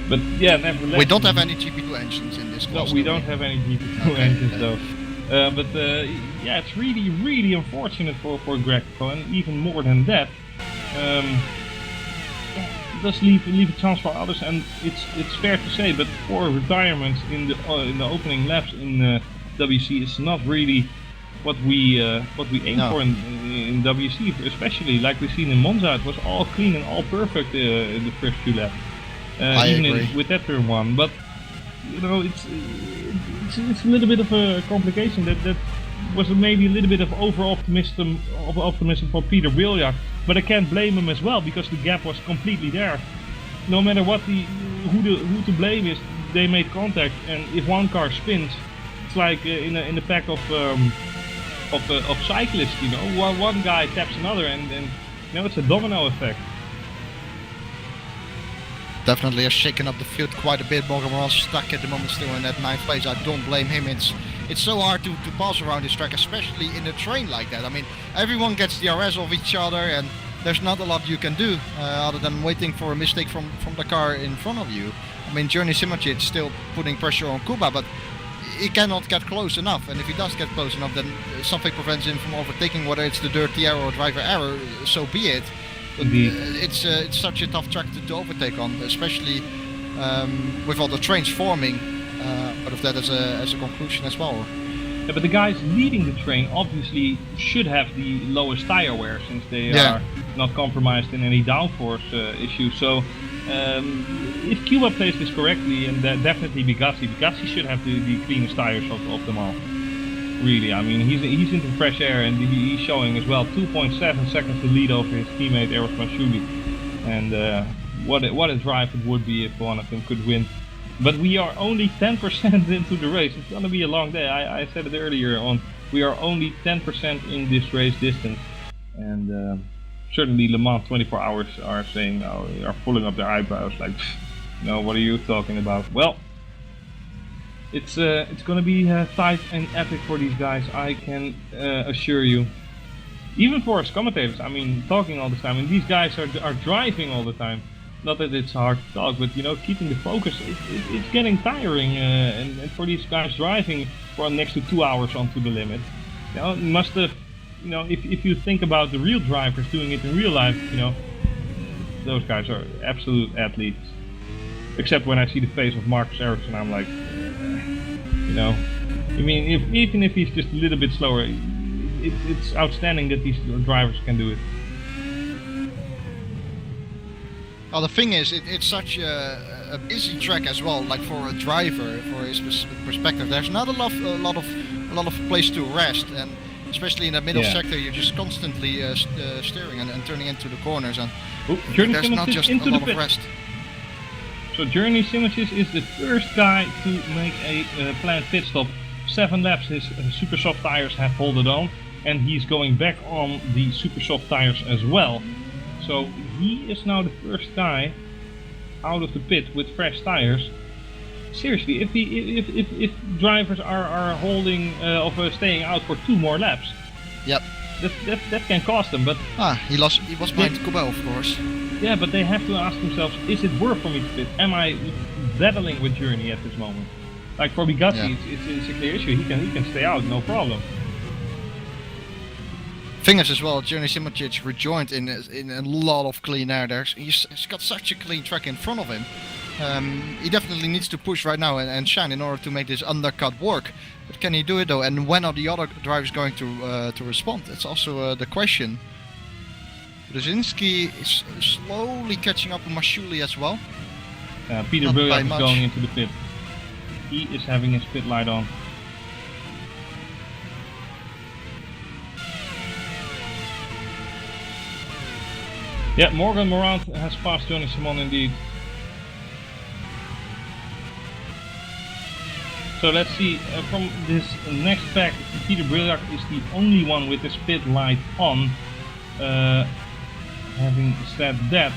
But yeah, nevertheless. We don't have any GP2 engines in this class. No, we don't have any GP2 engines though. But yeah, it's really unfortunate for Greco, and even more than that, it does leave a chance for others, and it's fair to say, but 4 retirements in the opening laps in WC is not really what we aim for in WC, especially like we've seen in Monza. It was all clean and all perfect in the first few laps, even with that turn 1. But you know, it's a little bit of a complication that was maybe a little bit of optimism for Peter Williak, but I can't blame him as well, because the gap was completely there. No matter what who to blame is, they made contact, and if one car spins, it's like in the pack of cyclists, you know, one guy taps another, and you know, it's a domino effect. Definitely has shaken up the field quite a bit. Morgan stuck at the moment still in that 9th place. I don't blame him. It's so hard to pass around this track, especially in a train like that. I mean, everyone gets DRS of each other, and there's not a lot you can do other than waiting for a mistake from the car in front of you. I mean, Journey Simulations is still putting pressure on Kuba, but he cannot get close enough, and if he does get close enough, then something prevents him from overtaking, whether it's the dirty error or driver error, so be it. But it's such a tough track to overtake on, especially with all the trains forming, but of that as a conclusion as well. Yeah, but the guys leading the train obviously should have the lowest tire wear, since they are not compromised in any downforce issues. So if Cuba plays this correctly, and definitely Bigassi should have the cleanest tires of them all. Really, I mean, he's into fresh air, and he's showing as well 2.7 seconds to lead over his teammate Eros Manshouli. And what a drive it would be if one of them could win. But we are only 10% into the race. It's gonna be a long day. I said it earlier on. We are only 10% in this race distance, and certainly Le Mans 24 hours are saying, are pulling up their eyebrows like, no, what are you talking about? Well, it's gonna be tight and epic for these guys, I can assure you. Even for us commentators, I mean, talking all the time, and these guys are driving all the time. Not that it's hard to talk, but you know, keeping the focus, it's getting tiring, and for these guys driving for next to 2 hours onto the limit, you know, must have, you know, if you think about the real drivers doing it in real life, you know, those guys are absolute athletes. Except when I see the face of Marcus Ericsson, I'm like, you know, I mean, even if he's just a little bit slower, it's outstanding that these drivers can do it. Well, the thing is, it's such a busy track as well. Like for a driver, for his perspective, there's not a lot of place to rest, and especially in the middle sector, you're just constantly steering and turning into the corners, and there's not just a lot of rest. So Journey Simulations is the first guy to make a planned pit stop. 7 laps, his super soft tires have held on, and he's going back on the super soft tires as well. So he is now the first guy out of the pit with fresh tires. Seriously, if drivers are holding staying out for 2 more laps, yep, that can cost them. But he was behind Kuba, of course. Yeah, but they have to ask themselves, is it worth for me to pit? Am I battling with Journey at this moment? Like for Bigassi, it's a clear issue. He can stay out, no problem. Fingers as well, Journey Simulations rejoined in a lot of clean air. He's got such a clean track in front of him. He definitely needs to push right now and shine in order to make this undercut work. But can he do it though? And when are the other drivers going to respond? That's also the question. Brzezinski is slowly catching up with Manshouli as well. Peter Williams is going into the pit. He is having his pit light on. Yeah, Morgan Morant has passed Johnny Simon indeed. So let's see, from this next pack, Peter Brilliard is the only one with his pit light on. Having said that,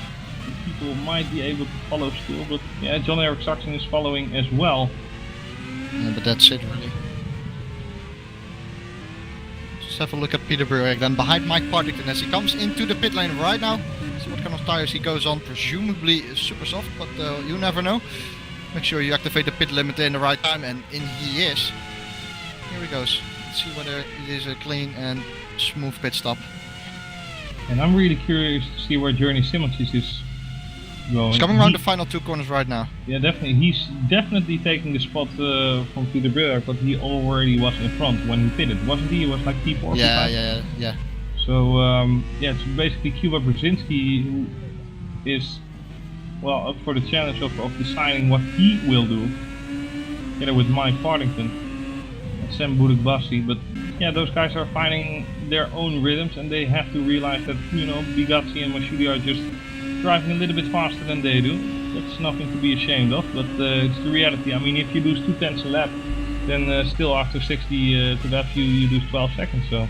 people might be able to follow still, but yeah, John Eric Saxon is following as well. Yeah, but that's it really. Just have a look at Peter Brilliard then behind Mike Partington as he comes into the pit lane right now. See what kind of tires he goes on, presumably super soft, but you never know. Make sure you activate the pit limiter in the right time, and in he is. Here he goes. Let's see whether it is a clean and smooth pit stop. And I'm really curious to see where Journey Simoncic is going. He's coming around the final two corners right now. Yeah, definitely. He's definitely taking the spot from Peter Brilliard, but he already was in front when he pitted, wasn't he? He was like P4. Yeah. So yeah, it's basically Cuba Brzezinski who is up for the challenge of deciding what he will do, together with Mike Partington and Sam Boudic-Bassi. But yeah, those guys are finding their own rhythms, and they have to realize that, you know, Bigazzi and Masciuli are just driving a little bit faster than they do. That's nothing to be ashamed of, but it's the reality. I mean, if you lose 2/10 a lap, then still after 60 to laps you lose 12 seconds. So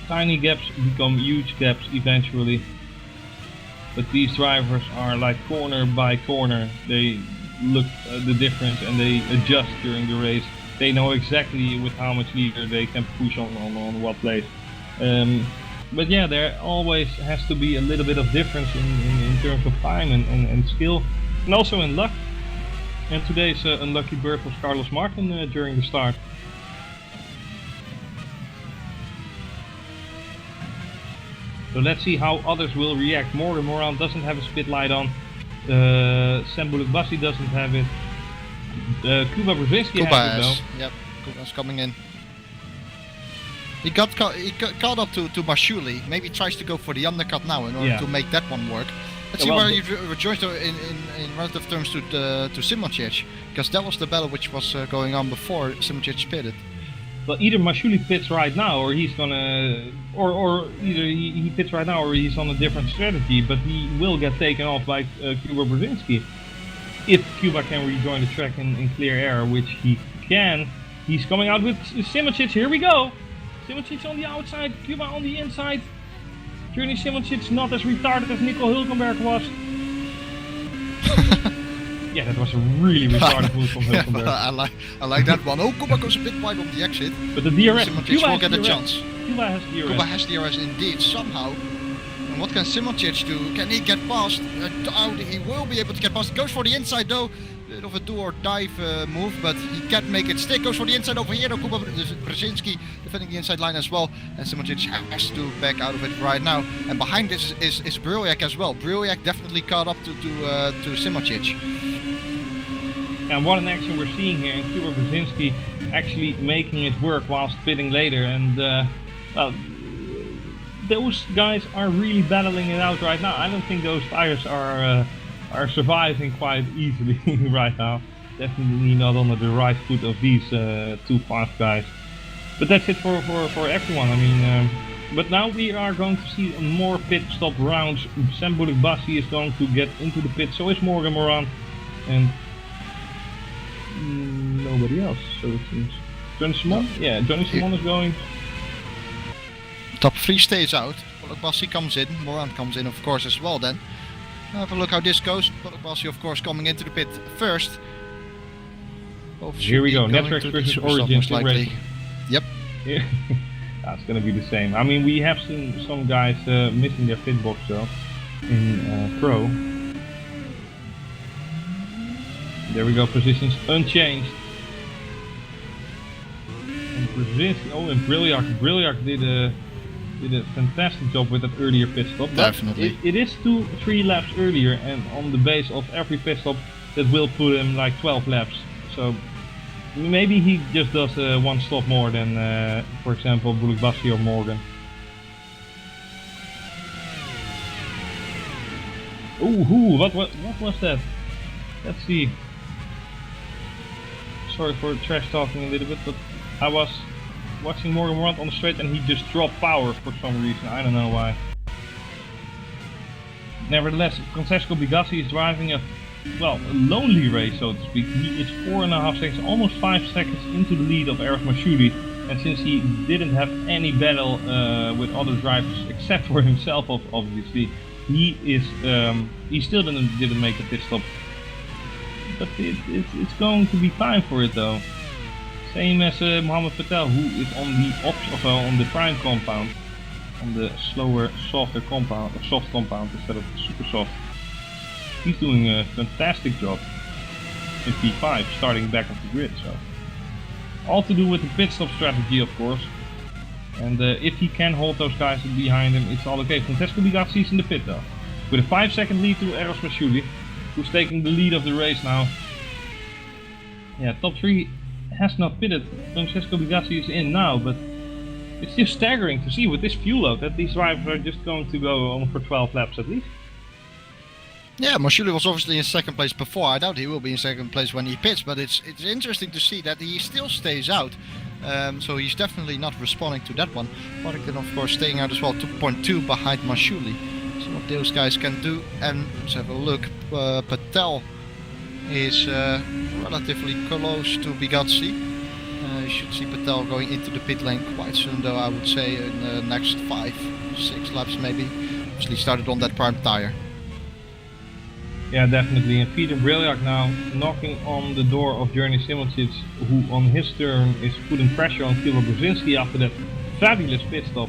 tiny gaps become huge gaps eventually. But these drivers are like corner by corner. They look at the difference and they adjust during the race. They know exactly with how much leader they can push on what place. But yeah, there always has to be a little bit of difference in terms of time and skill, and also in luck. And today's unlucky bird was Carlos Martin during the start. So let's see how others will react. Morgan Morant doesn't have a spit light on. Sam Boudic-Bassi doesn't have it. Cuba Brzezinski has it though. Yep, Kuba's coming in. He got caught up to Masciuli. Maybe tries to go for the undercut now in order to make that one work. Let's see where he rejoins in relative terms to Simoncic, because that was the battle which was going on before Simoncic pitted. Well, either Masciuli pits right now, or he's gonna, or either he pits right now, or he's on a different strategy. But he will get taken off by Cuba Brzezinski if Cuba can rejoin the track in clear air, which he can. He's coming out with Simoncic. Here we go. Simoncic on the outside, Cuba on the inside. Journey Simoncic not as retarded as Nico Hülkenberg was. Yeah, that was a really retarded move from Hülkenberg. I like that one. Oh, Cuba goes a bit wide on the exit. But the DRS, Simoncic will get a chance. Cuba has DRS. Cuba has DRS indeed, somehow. And what can Simoncic do? Can he get past? He will be able to get past. Goes for the inside though. Bit of a do or dive move, but he can't make it stick. Goes for the inside over here though. Cuba Brzezinski defending the inside line as well. And Simoncic has to back out of it right now. And behind this is Brilliard as well. Brilliard definitely caught up to Simoncic. And what an action we're seeing here, and Cuba Brzezinski actually making it work whilst pitting later. And well, those guys are really battling it out right now. I don't think those tires are surviving quite easily right now. Definitely not under the right foot of these two fast guys. But that's it for everyone. I mean, but now we are going to see more pit stop rounds. Sam Boudic-Bassi is going to get into the pit, so is Morgan Morant, and nobody else, so it seems. Johnny Simon? Yeah, Johnny Simon is going. Top 3 stays out. Boudic-Bassi comes in, Morant comes in of course as well then. Have a look how this goes. Boudic-Bassi of course coming into the pit first. Here we go, Network versus Origin Racing. Yep. Yeah. That's gonna be the same. I mean, we have seen some guys missing their pit box though in Pro. There we go, positions unchanged. And Brilliard did a fantastic job with that earlier pit stop. Definitely. It is 2-3 laps earlier, and on the base of every pit stop that will put him like 12 laps. So maybe he just does one stop more than, for example, Boudic-Bassi or Morgan. Ooh, what was that? Let's see. Sorry for trash talking a little bit, but I was watching Morgan Morant on the straight and he just dropped power for some reason. I don't know why. Nevertheless, Francesco Bigazzi is driving a lonely race, so to speak. He is 4.5 seconds, almost 5 seconds into the lead of Eros Mashouli. And since he didn't have any battle with other drivers except for himself, obviously, he still didn't make a pit stop. But it's going to be time for it though. Same as Mohammed Patel, who is on the prime compound, on the slower, softer compound, or soft compound instead of super soft. He's doing a fantastic job in P5, starting back off the grid. So all to do with the pit stop strategy, of course. And if he can hold those guys behind him, it's all okay. Francesco Bigazzi's in the pit though, with a 5-second lead to Eros Mashouli, who's taking the lead of the race now. Yeah, top 3 has not pitted. Francesco Bigazzi is in now, but it's just staggering to see with this fuel load that these drivers are just going to go on for 12 laps at least. Yeah, Mashouli was obviously in second place before. I doubt he will be in second place when he pits, but it's interesting to see that he still stays out. So he's definitely not responding to that one. Paddington, of course, staying out as well, 2.2 behind Mashouli. See what those guys can do. And let's have a look. Patel is relatively close to Bigazzi. You should see Patel going into the pit lane quite soon, though, I would say in the next 5-6 laps maybe. Obviously started on that prime tire. Yeah, definitely. And Peter Briljak now knocking on the door of Jeroen Simocic, who on his turn is putting pressure on Tibor Brzezinski after that fabulous pit stop.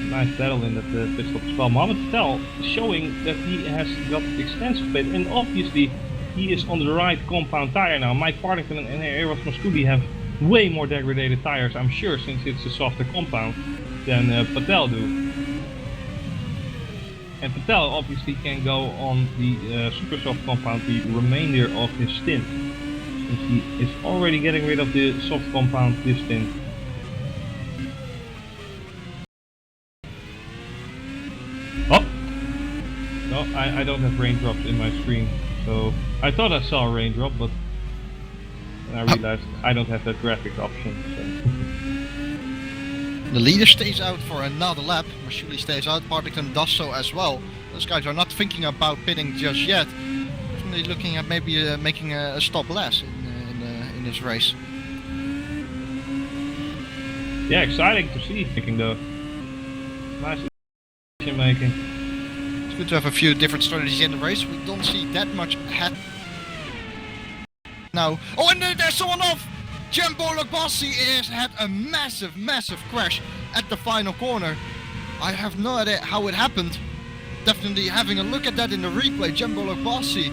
Nice battle in that pit stop as well. Mohammed Patel showing that he has got extensive pace, and obviously he is on the right compound tire now. Mike Partington and Eros Mashouli have way more degraded tires, I'm sure, since it's a softer compound than Patel do. And Patel obviously can go on the super soft compound the remainder of his stint, since he is already getting rid of the soft compound this stint. Oh! No, I don't have raindrops in my screen, so I thought I saw a raindrop, but then I realized I don't have that graphics option. So. The leader stays out for another lap. Mashouli stays out, Partington does so as well. Those guys are not thinking about pitting just yet. Definitely looking at maybe making a stop less in this race. Yeah, exciting to see. Making though, nice decision making. It's good to have a few different strategies in the race. We don't see that much ahead now. Oh, and there's someone off! Jembo Lagbassi has had a massive crash at the final corner. I have no idea how it happened. Definitely having a look at that in the replay. Jembo Lagbassi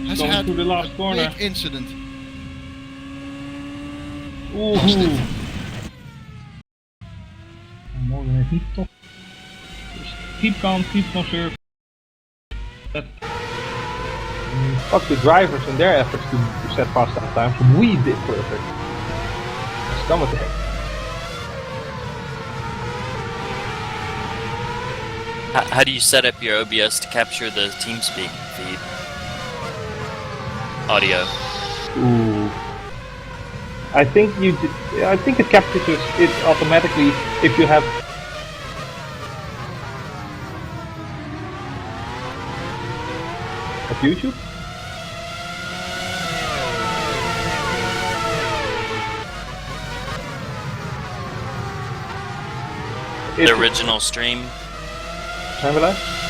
has Going had to the last a corner. big incident. Oeh. Morgan heeft niet top. Dus keep calm, keep conserve. Fuck the drivers and their efforts to set fast lap times. We did perfect. Let's come with it. How do you set up your OBS to capture the TeamSpeak feed? Audio. Ooh. I think it captures it automatically if you have. Of YouTube? The original stream. Zijn we live?